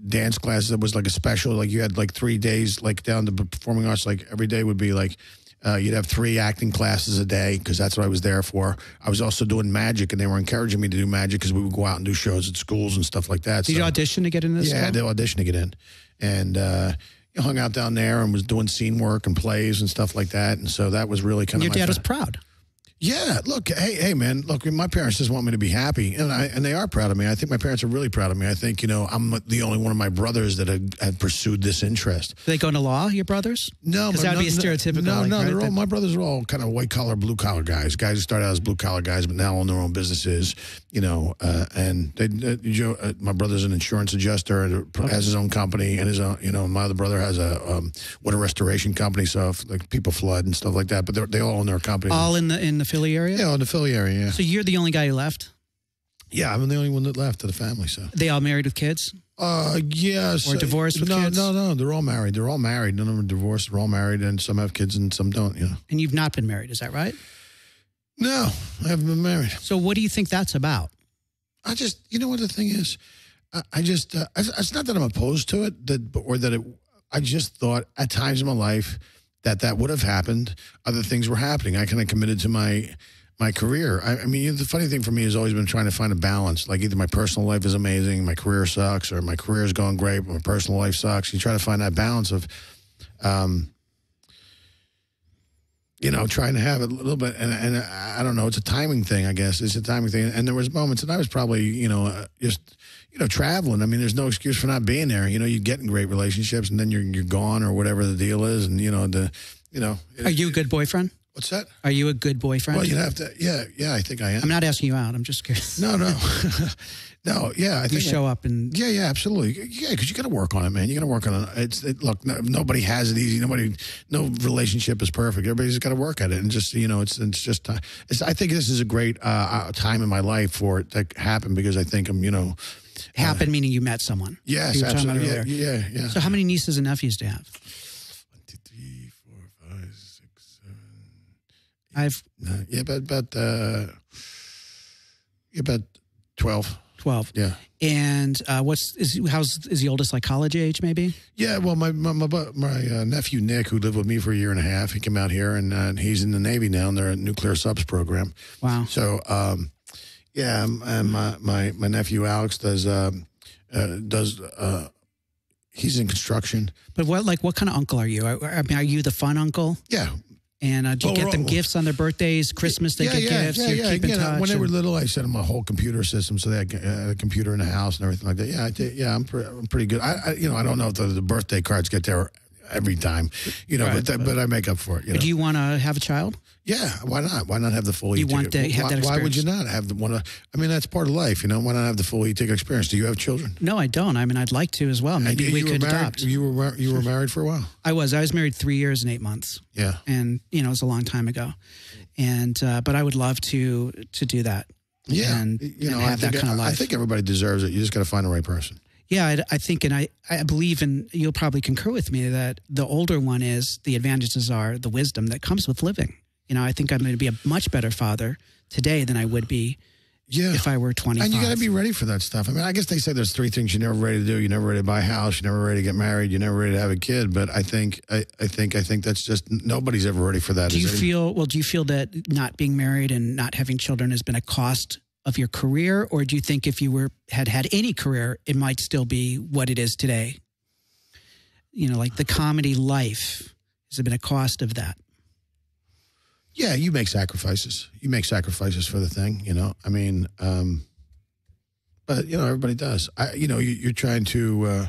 dance classes that was like a special. Like you had like 3 days like down to performing arts. Like every day would be like. You'd have 3 acting classes a day because that's what I was there for. I was also doing magic, and they were encouraging me to do magic because we would go out and do shows at schools and stuff like that. Did you audition to get into this? Yeah, I had to audition to get in. And hung out down there and was doing scene work and plays and stuff like that. And so that was really kind of your dad was proud. Yeah, look, hey, man, look, my parents just want me to be happy, and they are proud of me. I think my parents are really proud of me. I think, I'm the only one of my brothers that had pursued this interest. Do they go into law, your brothers? No. Because that would be a stereotypical. No, my brothers are all kind of white-collar, blue-collar guys who started out as blue-collar guys, but now own their own businesses, and my brother's an insurance adjuster, has his own company, and his own, my other brother has a water restoration company, so if like people flood and stuff like that, but they all own their company. All in the Philly area? Yeah, in the Philly area, yeah. So you're the only guy who left? Yeah, I'm the only one that left to the family, so. They all married with kids? Yes. Or divorced with kids? No, they're all married. None of them are divorced. They're all married, and some have kids and some don't, And you've not been married, is that right? No, I haven't been married. So what do you think that's about? I just, what the thing is? It's not that I'm opposed to it, I just thought at times in my life that would have happened. Other things were happening. I kind of committed to my career. The funny thing for me has always been trying to find a balance. Like either my personal life is amazing, my career sucks, or my career is going great, but my personal life sucks. You try to find that balance of, trying to have a little bit, and I don't know, it's a timing thing, I guess. It's a timing thing. And there was moments, and I was probably, just, traveling. There's no excuse for not being there. You get in great relationships, and then you're gone or whatever the deal is, and, Are you a good boyfriend? What's that? Are you a good boyfriend? Well, you'd have to, yeah, I think I am. I'm not asking you out. I'm just curious. No. No, yeah. I think you show up and... Yeah, absolutely. Yeah, because you got to work on it, man. You got to work on it. Look, nobody has it easy. No relationship is perfect. Everybody's got to work at it. And just, it's just... I think this is a great time in my life for it to happen because I think I'm, Happen meaning you met someone. Yes, absolutely. Yeah. So how many nieces and nephews do you have? 1, 2, 3, 4, 5, 6, 7... about 12. 12. Yeah. And is the oldest like college age maybe? Yeah, well, my nephew Nick, who lived with me for 1.5 years, he came out here and he's in the Navy now, and they're a nuclear subs program. Wow. So, and my nephew Alex does he's in construction. But what kind of uncle are you? Are you the fun uncle? Yeah. And do you get them gifts on their birthdays, Christmas? They get gifts. Yeah. Keep in touch. When they were little, I sent them a whole computer system, so they had a computer in the house and everything like that. Yeah, I'm pretty good. I don't know if the birthday cards get there every time, right, but I make up for it. But do you want to have a child? Yeah, why not? Why not have the full You want to have that experience? Why would you not have that's part of life, Why not have the full e-ticket experience? Do you have children? No, I don't. I'd like to as well. Maybe we could adopt. You were married for a while? I was married 3 years and 8 months. Yeah. And, it was a long time ago. And, but I would love to do that. Yeah. And have that kind of life. I think everybody deserves it. You just got to find the right person. Yeah, I think, and I believe, and you'll probably concur with me, that the older one is, the advantages are the wisdom that comes with living. You know, I think I'm going to be a much better father today than I would be if I were 25. And you got to be ready for that stuff. I mean, I guess they say there's 3 things you're never ready to do. You're never ready to buy a house. You're never ready to get married. You're never ready to have a kid. But I think that's just, nobody's ever ready for that. Do you feel that not being married and not having children has been a cost of your career, or do you think if you had any career, it might still be what it is today? You know, like the comedy life, has it been a cost of that? Yeah, you make sacrifices. You make sacrifices for the thing, you know. I mean, but you know, everybody does. You're trying to,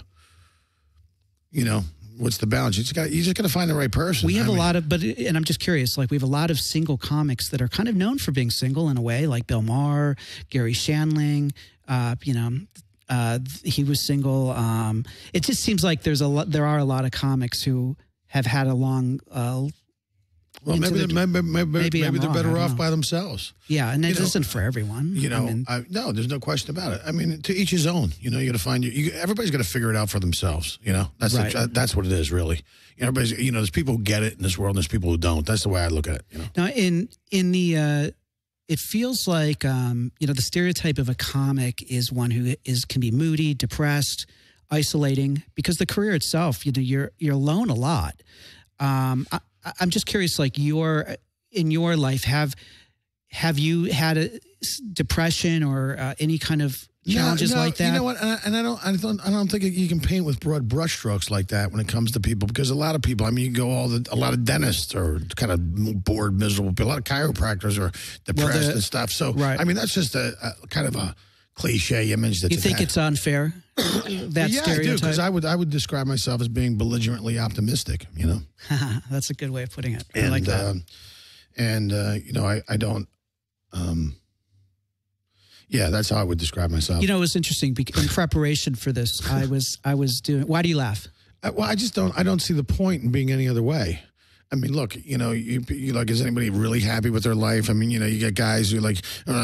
you know, what's the balance? You just got to find the right person. We have a lot of, and I'm just curious, like we have a lot of single comics that are kind of known for being single in a way, like Bill Maher, Gary Shandling, you know, he was single. It just seems like there are a lot of comics who have had a long, well, maybe they're better off by themselves. Yeah, and it isn't for everyone. You know, no, there's no question about it. I mean, to each his own. You know, you got to find everybody's got to figure it out for themselves. You know, that's right. That's what it is, really. Everybody's, you know, there's people who get it in this world, and there's people who don't. That's the way I look at it. You know, now in the it feels like you know, the stereotype of a comic is one who can be moody, depressed, isolating, because the career itself, you know, you're alone a lot. I'm just curious, like in your life, have you had a depression or any kind of challenges like that? You know what? And I don't think you can paint with broad brushstrokes like that when it comes to people, because a lot of people, I mean, you go a lot of dentists are kind of bored, miserable. A lot of chiropractors are depressed and stuff. So, right. I mean, that's just a kind of a cliche image. You think it's unfair? That yeah, stereotype? I do, because I would describe myself as being belligerently optimistic. You know, that's a good way of putting it. And, I like that. You know, I don't. Yeah, that's how I would describe myself. You know, it was interesting in preparation for this. I was doing. Why do you laugh? Well, I don't see the point in being any other way. I mean, look, you know, you like, is anybody really happy with their life? I mean, you know, you get guys who are like,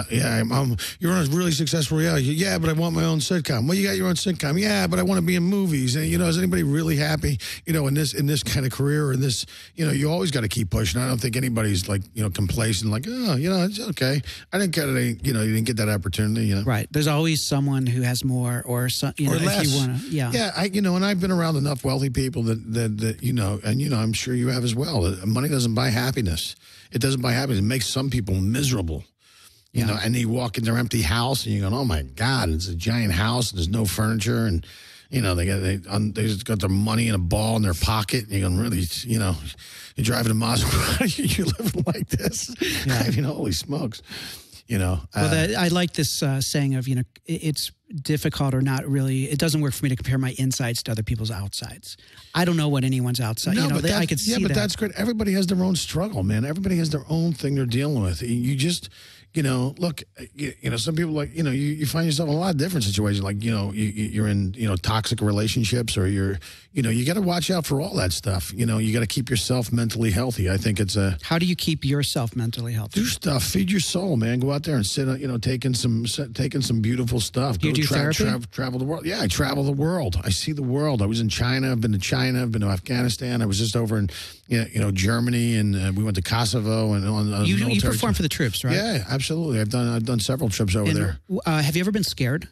you're on a really successful reality. Yeah, but I want my own sitcom. Well, you got your own sitcom. Yeah, but I want to be in movies. And, you know, is anybody really happy, you know, in this kind of career, or in this, you know, you always got to keep pushing. I don't think anybody's like, you know, complacent, like, oh, you know, it's okay. I didn't get it. You know, you didn't get that opportunity, you know. Right. There's always someone who has more or you know, less. If you want to, yeah. Yeah, you know, and I've been around enough wealthy people that, you know, and, you know, I'm sure you have as well. Money doesn't buy happiness. It doesn't buy happiness. It makes some people miserable, you know, and you walk in their empty house and you go, oh my God, it's a giant house. And there's no furniture. And, you know, they just got their money in a ball in their pocket. And you're going, really, you know, you're driving a Maserati, you're living like this. Yeah. I mean, holy smokes. You know, well, I like this saying of, you know, it's difficult or not really. It doesn't work for me to compare my insides to other people's outsides. I don't know what anyone's outside. No, you know, I could see that. Yeah, but that's great. Everybody has their own struggle, man. Everybody has their own thing they're dealing with. You just, you know, look, you know, some people, like, you know, you find yourself in a lot of different situations. Like, you know, you're in, you know, toxic relationships, or you're, you know, you got to watch out for all that stuff. You know, you got to keep yourself mentally healthy. I think it's a. How do you keep yourself mentally healthy? Do stuff. Feed your soul, man. Go out there and sit, you know, taking some beautiful stuff. Do you do therapy? Travel the world. Yeah, I travel the world. I see the world. I was in China. I've been to China. I've been to Afghanistan. I was just over in, you know, Germany, and we went to Kosovo and on. You perform for the troops, right? Yeah, absolutely. I've done several trips over there. Have you ever been scared?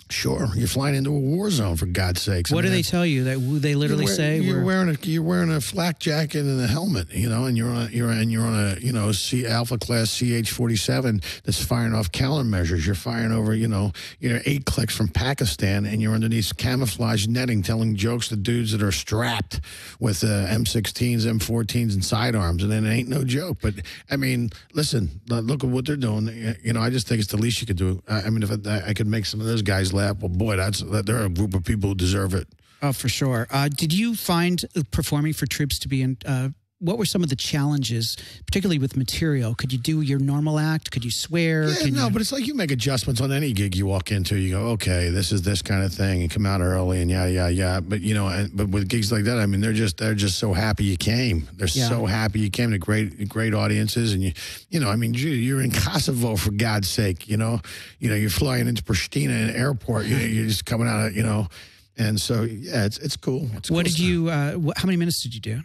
Sure, you're flying into a war zone, for God's sakes. What do they tell you? That they literally say you're wearing a flak jacket and a helmet, you know, and you're on a you know, Alpha class CH-47 that's firing off countermeasures. You're firing over, you know 8 clicks from Pakistan, and you're underneath camouflage netting, telling jokes to dudes that are strapped with M16s, M14s, and sidearms, and then it ain't no joke. But I mean, listen, look at what they're doing. You know, I just think it's the least you could do. I mean, if I could make some of those guys laugh, well, boy, they're a group of people who deserve it. Oh, for sure. Did you find performing for troops to be what were some of the challenges, particularly with material? Could you do your normal act? Could you swear? Yeah, but it's like you make adjustments on any gig you walk into. You go, okay, this is this kind of thing, and come out early, and yeah. But but with gigs like that, I mean, they're just so happy you came. They're so happy you came to great audiences, and I mean, you're in Kosovo for God's sake. You're flying into Pristina in an airport. You're just coming out of and so yeah, it's cool. What did you? How many minutes did you do?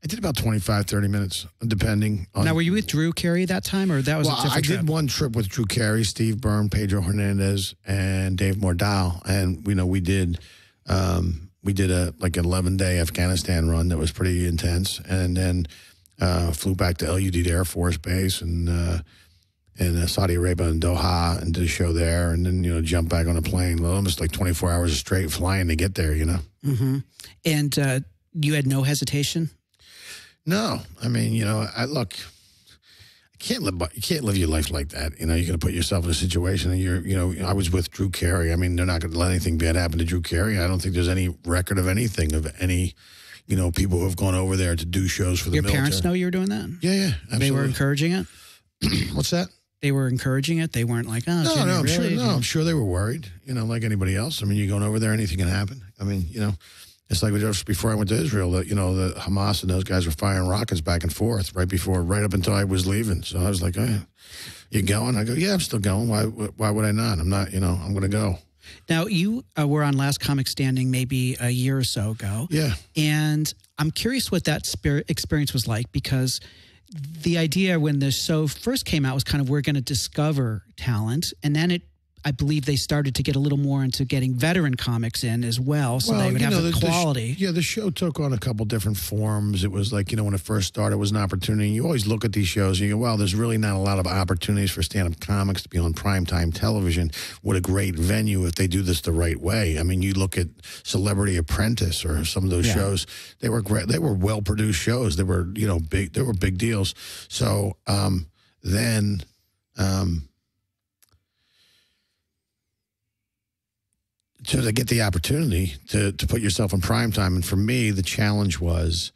I did about 25, 30 minutes, depending on... Now, were you with Drew Carey that time, or that was a different trip? I did one trip with Drew Carey, Steve Byrne, Pedro Hernandez, and Dave Mordau, and we did a like 11-day Afghanistan run that was pretty intense, and then flew back to LUD Air Force Base and in Saudi Arabia and Doha, and did a show there, and then jumped back on a plane, almost like 24 hours straight flying to get there. Mm-hmm. And you had no hesitation. No, I mean, you can't live your life like that. You're going to put yourself in a situation, and I was with Drew Carey. I mean, they're not going to let anything bad happen to Drew Carey. I don't think there's any record of anything of any, people who have gone over there to do shows for the military. Your parents know you were doing that? Yeah, absolutely. They were encouraging it? What's that? They were encouraging it? They weren't like, oh, no, really? I'm sure they were worried, like anybody else. I mean, you're going over there, anything can happen. I mean, it's like just before I went to Israel, the Hamas and those guys were firing rockets back and forth right up until I was leaving. So I was like, oh, you going? I go, yeah, I'm still going. Why would I not? I'm not, I'm going to go. Now, you were on Last Comic Standing maybe a year or so ago. Yeah. And I'm curious what that experience was like, because the idea when the show first came out was kind of, we're going to discover talent. And then I believe they started to get a little more into getting veteran comics in as well, so they would have the quality. The show took on a couple different forms. It was like, when it first started, it was an opportunity. You always look at these shows and you go, well, there's really not a lot of opportunities for stand-up comics to be on primetime television. What a great venue if they do this the right way. I mean, you look at Celebrity Apprentice or some of those shows. They were great. They were well-produced shows. They were, big. They were big deals. So then... to get the opportunity to put yourself in prime time. And for me, the challenge was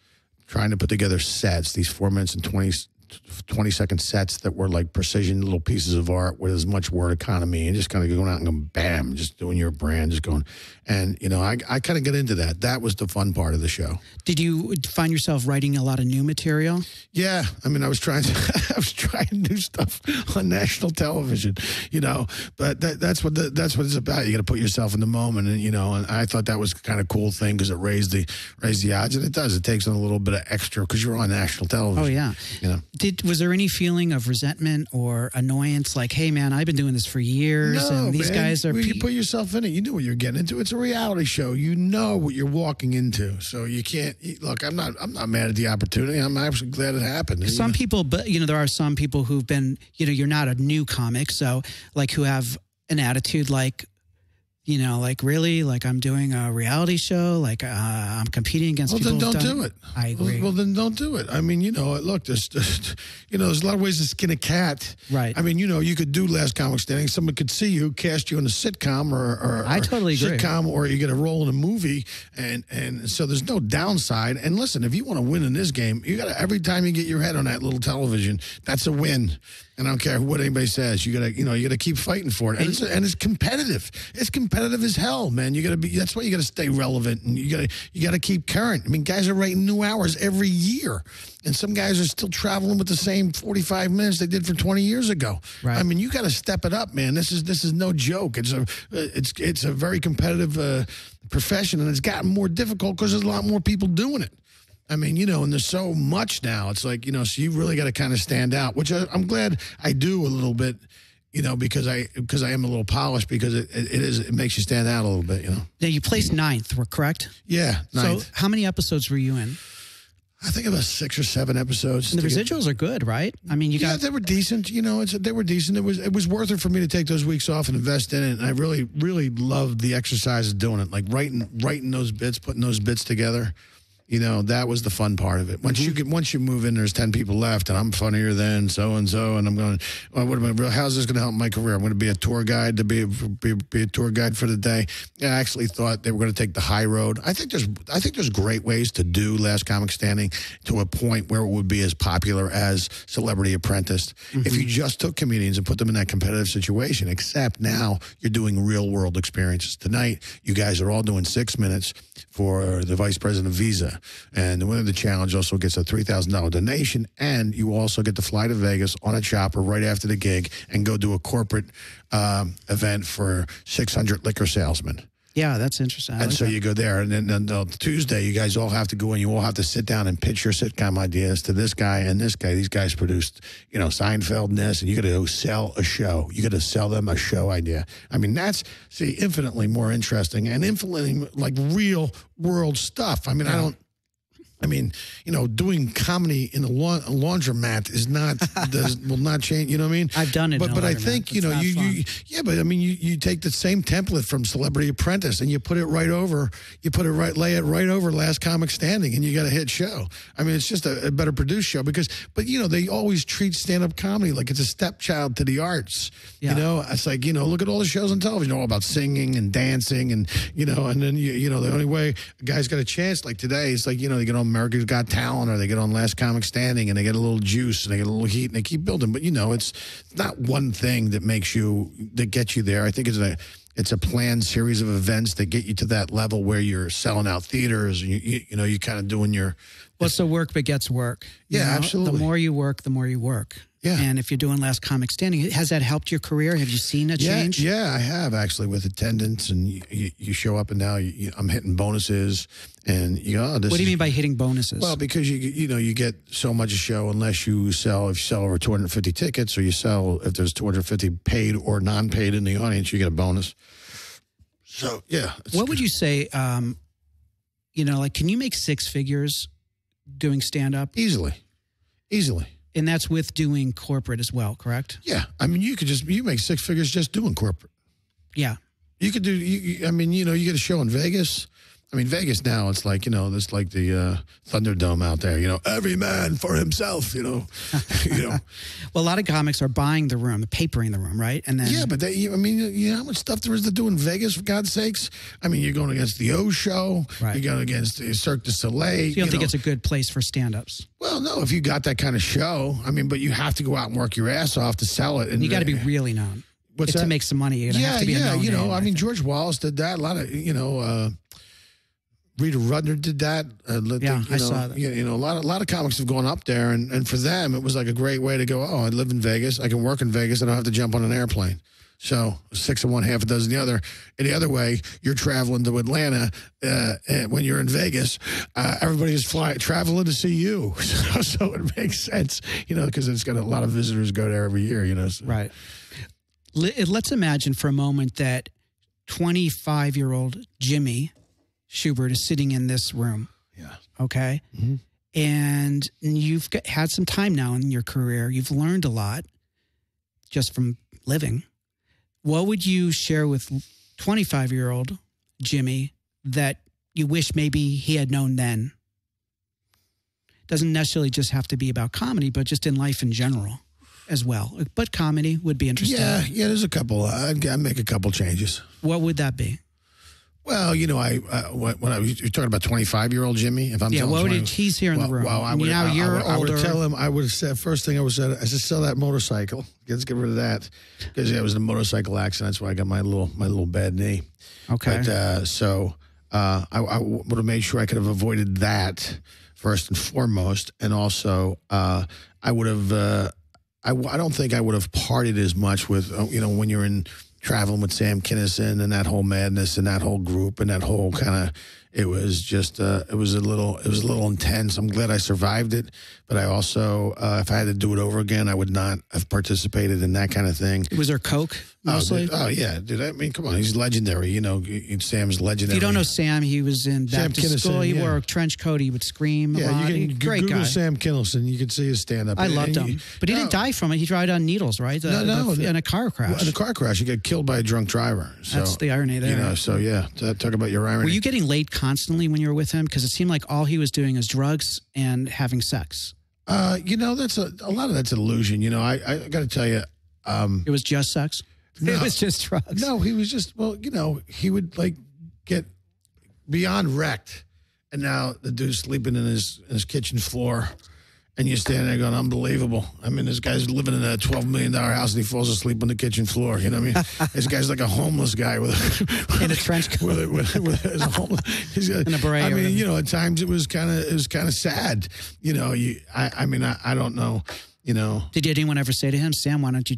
trying to put together sets, these 4 minutes and 20-second sets that were like precision little pieces of art with as much word economy, and just kind of going out and going, bam, just doing your brand, just going. And, I kind of get into that. That was the fun part of the show. Did you find yourself writing a lot of new material? Yeah. I mean, I was trying new stuff on national television, but that's what it's about. You got to put yourself in the moment. And, and I thought that was kind of cool thing because it raised the odds. And it does. It takes on a little bit of extra because you're on national television. Oh, yeah. Was there any feeling of resentment or annoyance? Like, hey, man, I've been doing this for years, and these guys are... You put yourself in it. You know what you're getting into. It's a reality show. You know what you're walking into. So you can't... Look, I'm not mad at the opportunity. I'm actually glad it happened. Some people, but, there are some people who've been... you're not a new comic, so, like, who have an attitude like... like, really? Like, I'm doing a reality show? Like, I'm competing against people. Well, then don't do it. I agree. Well, then don't do it. I mean, look, there's a lot of ways to skin a cat. Right. I mean, you could do Last Comic Standing. Someone could see you, cast you in a sitcom or I totally agree. Sitcom, or you get a role in a movie. And so there's no downside. And listen, if you want to win in this game, you got to, every time you get your head on that little television, that's a win. And I don't care what anybody says. You gotta keep fighting for it. And it's competitive. It's competitive as hell, man. That's why you gotta stay relevant, and you gotta keep current. I mean, guys are writing new hours every year, and some guys are still traveling with the same 45 minutes they did for 20 years ago. Right. I mean, you gotta step it up, man. This is no joke. It's a very competitive profession, and it's gotten more difficult because there's a lot more people doing it. I mean, and there's so much now. It's like, so you really got to kind of stand out, which I'm glad I do a little bit, because I am a little polished, because it makes you stand out a little bit, Now, you placed 9th, correct? Yeah, 9th. So how many episodes were you in? I think about 6 or 7 episodes. And the residuals are good, right? I mean, they were decent. They were decent. It was worth it for me to take those weeks off and invest in it. And I really, really loved the exercise of doing it, like writing those bits, putting those bits together. You know, that was the fun part of it. Once you move in, there's 10 people left, and I'm funnier than so and so, and I'm going, well, how's this going to help my career? I'm going to be a tour guide be a tour guide for the day. I actually thought they were going to take the high road. I think there's great ways to do Last Comic Standing to a point where it would be as popular as Celebrity Apprentice if you just took comedians and put them in that competitive situation. Except now you're doing real world experiences. Tonight, you guys are all doing 6 minutes for the vice president of Visa. And the winner of the challenge also gets a $3,000 donation, and you also get to fly to Vegas on a chopper right after the gig and go do a corporate event for 600 liquor salesmen. Yeah, that's interesting. And so you go there, and then Tuesday, you guys all have to go in. You all have to sit down and pitch your sitcom ideas to this guy and this guy. These guys produced, you know, Seinfeld and this, and you got to go sell a show. You got to sell them a show idea. I mean, that's, infinitely more interesting and infinitely, like, real world stuff. I mean, you know, doing comedy in a laundromat is will not change. You know what I mean? I've done it. But I think, you know, you take the same template from Celebrity Apprentice and you put it right over, lay it right over Last Comic Standing, and you got a hit show. I mean, it's just a better produced show but you know, they always treat stand-up comedy like it's a stepchild to the arts. Yeah. You know, it's like, you know, look at all the shows on television, all about singing and dancing and, you know, and then, you know, the only way a guy's got a chance, like today, it's like, you know, they get on America's Got Talent, or they get on Last Comic Standing, and they get a little juice and they get a little heat, and they keep building. But you know, it's not one thing that gets you there. I think it's a planned series of events that get you to that level where you're selling out theaters, and you know, you kind of doing your. Well, it's the work begets work. Yeah, know? Absolutely. The more you work, the more you work. Yeah. And if you're doing Last Comic Standing, has that helped your career? Have you seen a change? Yeah, I have, actually, with attendance. And you show up, and now I'm hitting bonuses. And you go, oh, this What do you mean by hitting bonuses? Well, because you get so much a show unless if you sell over 250 tickets, or if there's 250 paid or non-paid in the audience, you get a bonus. So, yeah. What would you say, you know, like, can you make six figures doing stand-up? Easily. And that's with doing corporate as well, correct? Yeah. I mean, you make six figures just doing corporate. Yeah. You could do, I mean, you know, you get a show in Vegas. I mean, Vegas now, it's like, you know, there's like the Thunderdome out there, you know, every man for himself, you know. Well, a lot of comics are buying the room, papering the room, right? And then yeah, but I mean, you know how much stuff there is to do in Vegas, for God's sakes? I mean, you're going against the O Show. Right. You're going against the Cirque du Soleil. So you don't think it's a good place for stand-ups? Well, no, if you got that kind of show, I mean, but you have to go out and work your ass off to sell it. And you got to be really known. What's that? To make some money, you're going to have to be a known you know, name, I mean, George Wallace did that. A lot of, you know, Rita Rudner did that. I saw that. You know, a lot of comics have gone up there, and for them, it was like a great way to go, oh, I live in Vegas. I can work in Vegas. I don't have to jump on an airplane. So 6 of one, half a dozen the other. And the other way, you're traveling to Atlanta when you're in Vegas. Everybody is traveling to see you. So it makes sense, you know, because it's got a lot of visitors go there every year, you know. So. Right. Let's imagine for a moment that 25-year-old Jimmy Schubert is sitting in this room. Yeah. Okay. Mm-hmm. And you've had some time now in your career. You've learned a lot just from living. What would you share with 25-year-old Jimmy that you wish maybe he had known then? Doesn't necessarily just have to be about comedy, but just in life in general as well. But comedy would be interesting. Yeah, there's a couple. I'd make a couple changes. What would that be? Well, you know, you're talking about 25-year-old Jimmy. If I'm he's here in the room. Well, I would tell him. I would have said first thing I would say. I said, sell that motorcycle. Let's get rid of that because it was a motorcycle accident. That's why I got my little bad knee. Okay. But I would have made sure I could have avoided that first and foremost, and also I would have. I don't think I would have partied as much with you know, when you're in. Traveling with Sam Kinison and that whole madness and that whole group and that whole kind of, it was just, it was a little intense. I'm glad I survived it, but I also, if I had to do it over again, I would not have participated in that kind of thing. Was there coke mostly? Oh yeah, dude. I mean, come on, he's legendary. You know, Sam's legendary. If you don't know Sam, he was in Baptist school. He wore a trench coat. He would scream. Yeah, you can great Google guy. Sam Kinison. You can see his stand up. I loved him, but he didn't die from it. He died on needles, right? No, in a car crash. In a car crash, he got killed killed by a drunk driver. So, that's the irony there. You know, so yeah, talk about your irony. Were you getting laid constantly when you were with him? Because it seemed like all he was doing is drugs and having sex. You know, that's a lot of that's an illusion. You know, I got to tell you, it was just sex. No. It was just drugs. No, he was just, well, you know, he would like get beyond wrecked, and now the dude's sleeping in his kitchen floor, and you're standing there going, unbelievable. I mean, this guy's living in a $12 million house, and he falls asleep on the kitchen floor. You know what I mean? This guy's like a homeless guy with in a trench coat, with a homeless, in a beret. I mean, you know, at times it was kind of sad. You know, I mean, I don't know. You know, did anyone ever say to him, Sam, why don't you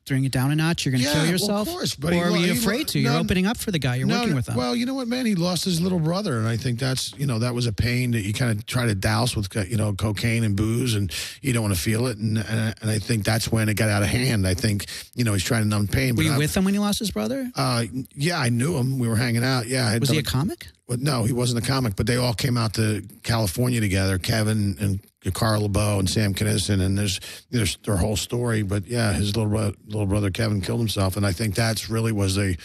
bring it down a notch? You're going to kill yourself? Well, of course, but or were you afraid to? You're opening up for the guy. You're working with him. Well, you know what, man? He lost his little brother, and I think that's, you know, that was a pain that you kind of try to douse with, you know, cocaine and booze, and you don't want to feel it. And I think that's when it got out of hand. I think, you know, he's trying to numb pain. Were you with him when he lost his brother? Yeah, I knew him. We were hanging out. Yeah. Was he a comic? Well, no, he wasn't a comic, but they all came out to California together, Kevin and Carl LeBeau and Sam Kinison, and there's their whole story. But yeah, his little brother Kevin killed himself, and I think that's really was he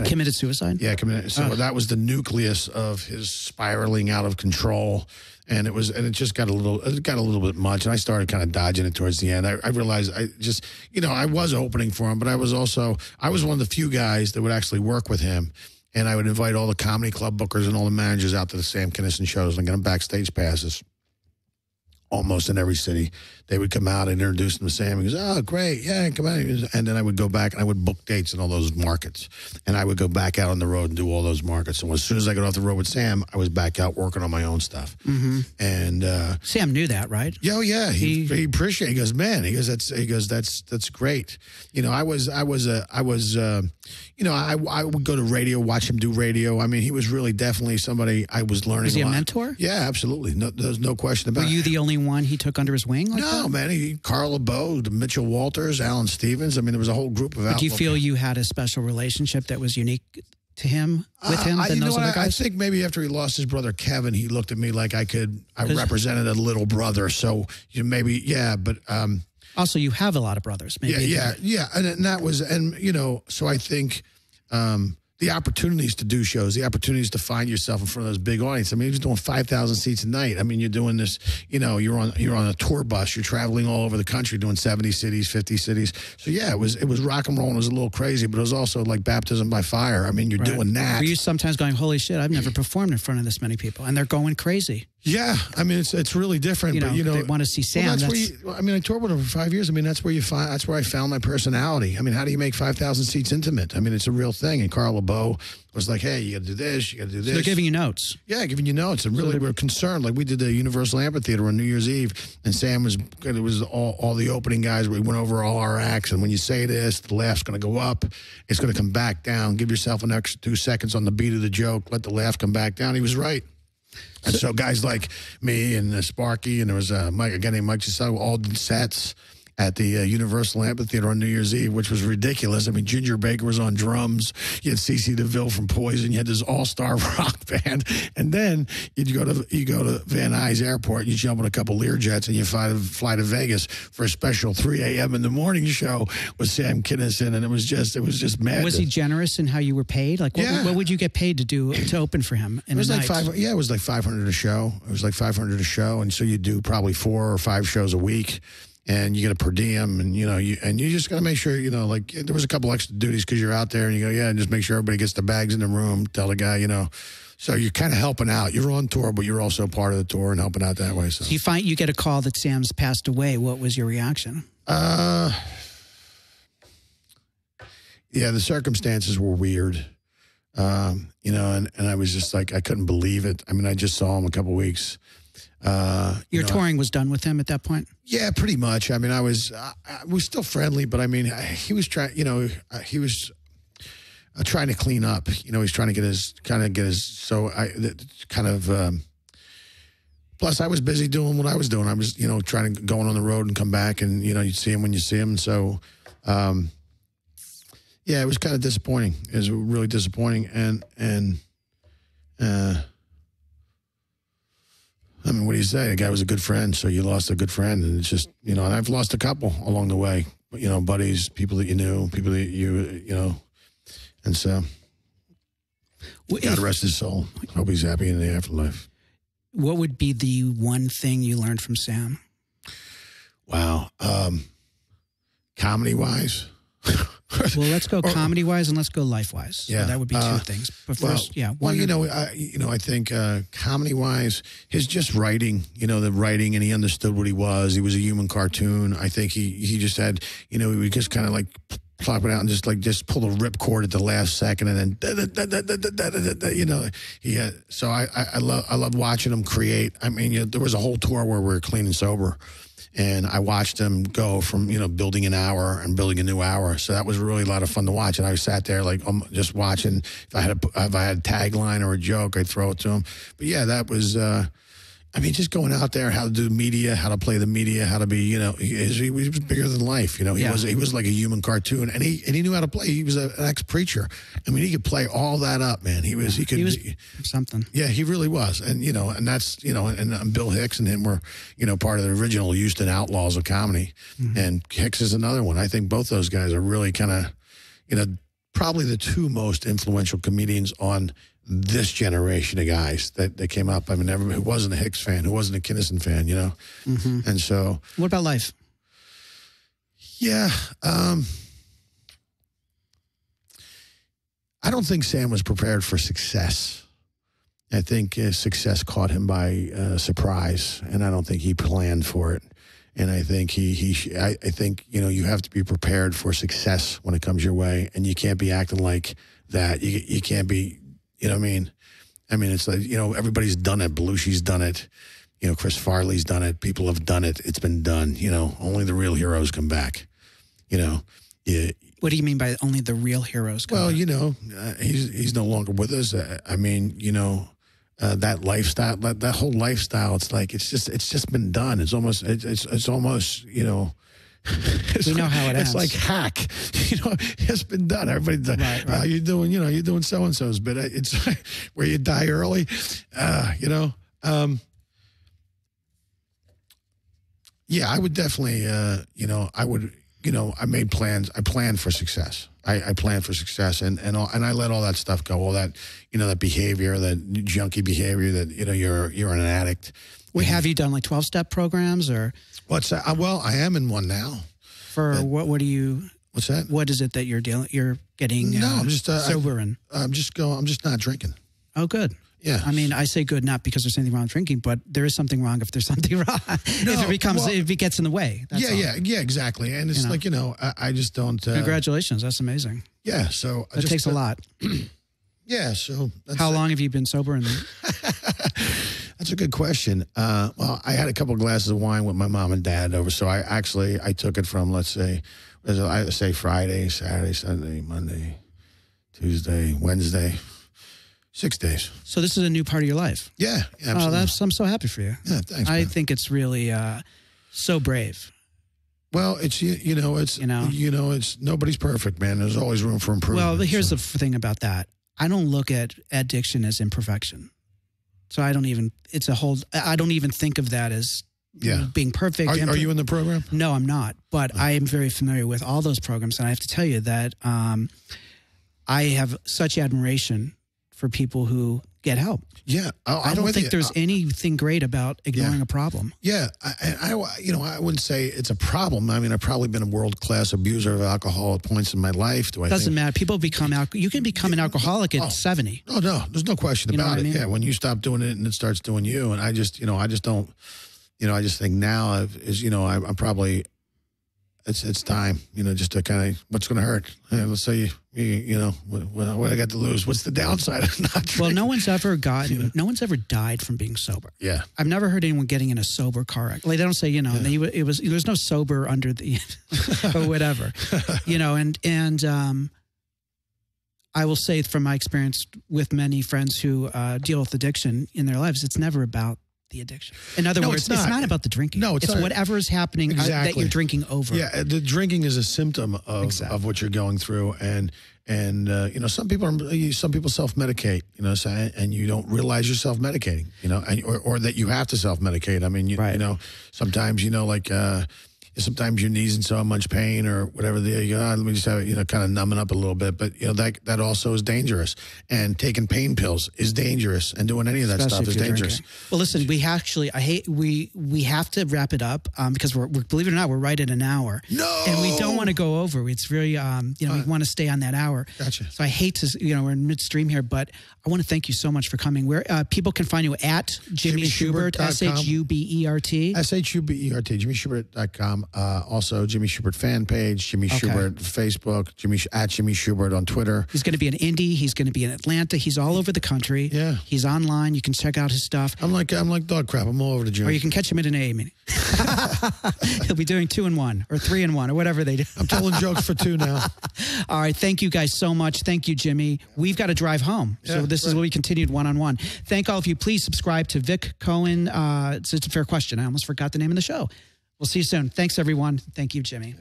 committed suicide. Yeah, committed. So that was the nucleus of his spiraling out of control, and it just got a little bit much, and I started kind of dodging it towards the end. I realized I was opening for him, but I was one of the few guys that would actually work with him. And I would invite all the comedy club bookers and all the managers out to the Sam Kinison shows and get them backstage passes. Almost in every city, they would come out and introduce them to Sam. He goes, "Oh, great, yeah, come on." And then I would go back and I would book dates in all those markets, and I would go back out on the road and do all those markets. And as soon as I got off the road with Sam, I was back out working on my own stuff. Mm-hmm. And Sam knew that, right? Yeah, he appreciated. He goes, "Man," that's great. You know, I would go to radio, watch him do radio. I mean, he was really definitely somebody I was learning. Was he a mentor? Yeah, absolutely. No, there's no question about it. Were you the only one he took under his wing? No, man. Carl LeBeau, Mitchell Walters, Alan Stevens. I mean, there was a whole group of. Do you feel you had a special relationship that was unique to him, with him, than those other guys? I think maybe after he lost his brother Kevin, he looked at me like I represented a little brother. So maybe, yeah, but. Also, you have a lot of brothers. Maybe yeah, and that was, and you know, so I think the opportunities to do shows, the opportunities to find yourself in front of those big audiences. I mean, he was doing 5,000 seats a night. I mean, you're doing this, you know, you're on a tour bus, you're traveling all over the country, doing 70 cities, 50 cities. So yeah, it was rock and roll, and it was a little crazy, but it was also like baptism by fire. I mean, you're doing that. Were you sometimes going, holy shit, I've never performed in front of this many people, and they're going crazy? Yeah, I mean it's really different. But they want to see Sam. Well, I toured with him for 5 years. I mean, that's where I found my personality. I mean, how do you make 5,000 seats intimate? I mean, it's a real thing. And Carl LeBeau was like, hey, you got to do this, you got to do this. So they're giving you notes. Yeah, giving you notes, and really we're concerned. Like we did the Universal Amphitheater on New Year's Eve, and Sam was all the opening guys. We went over all our acts, and when you say this, the laugh's going to go up, it's going to come back down. Give yourself an extra 2 seconds on the beat of the joke. Let the laugh come back down. He was right. And so guys like me and Sparky, and there was a guy named Mike Giselle, all did sets at the Universal Amphitheater on New Year's Eve, which was ridiculous. I mean, Ginger Baker was on drums. You had CeCe DeVille from Poison. You had this all-star rock band. And then you go to Van Nuys Airport, you jump on a couple Learjets, and you fly to Vegas for a special 3 a.m. in the morning show with Sam Kinison, and it was just mad. Was he generous in how you were paid? Like, what would you get paid to open for him in a night? It was like $500 a show. It was like $500 a show, and so you do probably 4 or 5 shows a week. And you get a per diem, and you just got to make sure, like there was a couple extra duties because you're out there, and you go, and just make sure everybody gets the bags in the room. Tell the guy, so you're kind of helping out. You're on tour, but you're also part of the tour and helping out that way. So you get a call that Sam's passed away. What was your reaction? Yeah, the circumstances were weird. And I was just like, I couldn't believe it. I mean, I just saw him a couple weeks. Your touring was done with him at that point? Yeah, pretty much. I mean, I was still friendly, but I mean, he was trying, he was trying to clean up. He's trying to get his, plus I was busy doing what I was doing. I was, trying to go on the road and come back, and, you'd see him when you see him. So, yeah, it was kind of disappointing. It was really disappointing. And I mean, what do you say? The guy was a good friend, so you lost a good friend. And it's just, and I've lost a couple along the way. Buddies, people that you knew, people that you And so, God rest his soul. Hope he's happy in the afterlife. What would be the one thing you learned from Sam? Wow. Comedy-wise? Well, let's go comedy-wise and let's go life-wise. Yeah. So that would be two things. But first, I think comedy-wise, his just writing, the writing, and he understood what he was. He was a human cartoon. I think he just had, he would just kind of like plop it out and just pull the ripcord at the last second, and then So I love watching him create. I mean, there was a whole tour where we were clean and sober. And I watched him go from, building an hour and building a new hour. So that was really a lot of fun to watch. And I sat there just watching. If I had a tagline or a joke, I'd throw it to him. But yeah, that was, just going out there, how to do media, how to play the media, how to be, he was bigger than life. He was like a human cartoon, and he knew how to play. He was an ex-preacher. I mean, he could play all that up, man. He was something. Yeah, he really was. And, and that's, and Bill Hicks and him were, part of the original Houston Outlaws of comedy. Mm-hmm. And Hicks is another one. I think both those guys are really kind of, probably the two most influential comedians on this generation of guys that came up. I mean, everybody who wasn't a Hicks fan, who wasn't a Kinnison fan, Mm-hmm. And so. What about life? Yeah. I don't think Sam was prepared for success. I think success caught him by surprise, and I don't think he planned for it. And I think I think, you have to be prepared for success when it comes your way, and you can't be acting like that. You can't be, you know what I mean, it's like, everybody's done it. Belushi's done it. Chris Farley's done it. People have done it. It's been done. Only the real heroes come back. Yeah. What do you mean by only the real heroes come back? He's no longer with us. That lifestyle, that whole lifestyle, it's like, it's just been done. It's almost, we know how it ends. It's like hack, it's been done. Everybody's done. Right. You're doing so-and-so's, but it's where you die early, yeah, I would definitely, I made plans. I planned for success. I planned for success, and I let all that stuff go. All that, that behavior, that junkie behavior, that you're an addict. Have you done like 12-step programs or? What's that? Well, I am in one now. For what do you? What's that? What is it that you're getting? No, I'm just sober and. I'm just not drinking. Oh, good. Yeah. I mean, I say good not because there's anything wrong with drinking, but there is something wrong if there's something wrong. If it gets in the way. That's all. Yeah, exactly. And it's like, I just don't. Congratulations. That's amazing. Yeah. So that takes a lot. Yeah. So how long have you been sober? That's a good question. Well, I had a couple of glasses of wine with my mom and dad over. So I took it from, let's say Friday, Saturday, Sunday, Monday, Tuesday, Wednesday. 6 days. So this is a new part of your life. Yeah, absolutely. I'm so happy for you. Yeah, thanks. I think it's really so brave. Well, it's it's nobody's perfect, man. There's always room for improvement. Well, here's the thing about that. I don't look at addiction as imperfection. So I don't even think of that as being perfect. Are you in the program? No, I'm not. But I am very familiar with all those programs, and I have to tell you that I have such admiration for people who get help. Yeah. I don't think there's anything great about ignoring a problem. Yeah. I wouldn't say it's a problem. I mean, I've probably been a world-class abuser of alcohol at points in my life. Doesn't matter. People you can become an alcoholic at 70. Oh, no. There's no question about it. I mean? Yeah. When you stop doing it and it starts doing you. And I just don't, I just think now I'm probably, it's time, just to kind of, what's going to hurt? Let's say, what I got to lose? What's the downside of not drinking? Well, no one's ever died from being sober. Yeah. I've never heard anyone getting in a sober car wreck. Like they don't say, there's no sober under the, or whatever, and I will say from my experience with many friends who deal with addiction in their lives, it's never about the addiction. In other words, it's not about the drinking. No, it's not. Whatever is happening that you're drinking over. Yeah, the drinking is a symptom of what you're going through, and some people self-medicate, and you don't realize you're self-medicating, or that you have to self-medicate. I mean, sometimes sometimes your knee's in so much pain or whatever. Let me just have it, kind of numbing up a little bit. But that also is dangerous. And taking pain pills is dangerous. And doing any of that Especially stuff is dangerous. Drinking. Well, listen, we have to wrap it up because we're believe it or not, we're right at an hour. No, and we don't want to go over. It's very we want to stay on that hour. Gotcha. So I hate to we're in midstream here, but I want to thank you so much for coming. Where people can find you at Jimmy Shubert, SHUBERT. SHUBERT, JimmyShubert.com. Also, Jimmy Shubert fan page, Jimmy Shubert Facebook, at Jimmy Shubert on Twitter. He's going to be in Indy. He's going to be in Atlanta. He's all over the country. Yeah. He's online. You can check out his stuff. I'm like dog crap. I'm all over the Jimmy. Or you can catch him at an AA meeting. He'll be doing 2 in 1 or 3 in 1 or whatever they do. I'm telling jokes for 2 now. All right. Thank you guys so much. Thank you, Jimmy. We've got to drive home. So this is where we continued one-on-one. Thank all of you. Please subscribe to Vic Cohen. It's a fair question. I almost forgot the name of the show. We'll see you soon. Thanks, everyone. Thank you, Jimmy.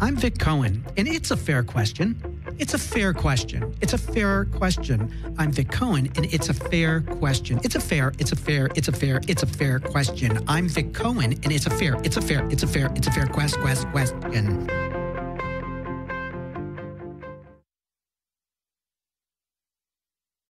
I'm Vic Cohen, and it's a fair question. It's a fair question. It's a fair question. I'm Vic Cohen, and it's a fair question. It's a fair question. I'm Vic Cohen, and it's a fair question.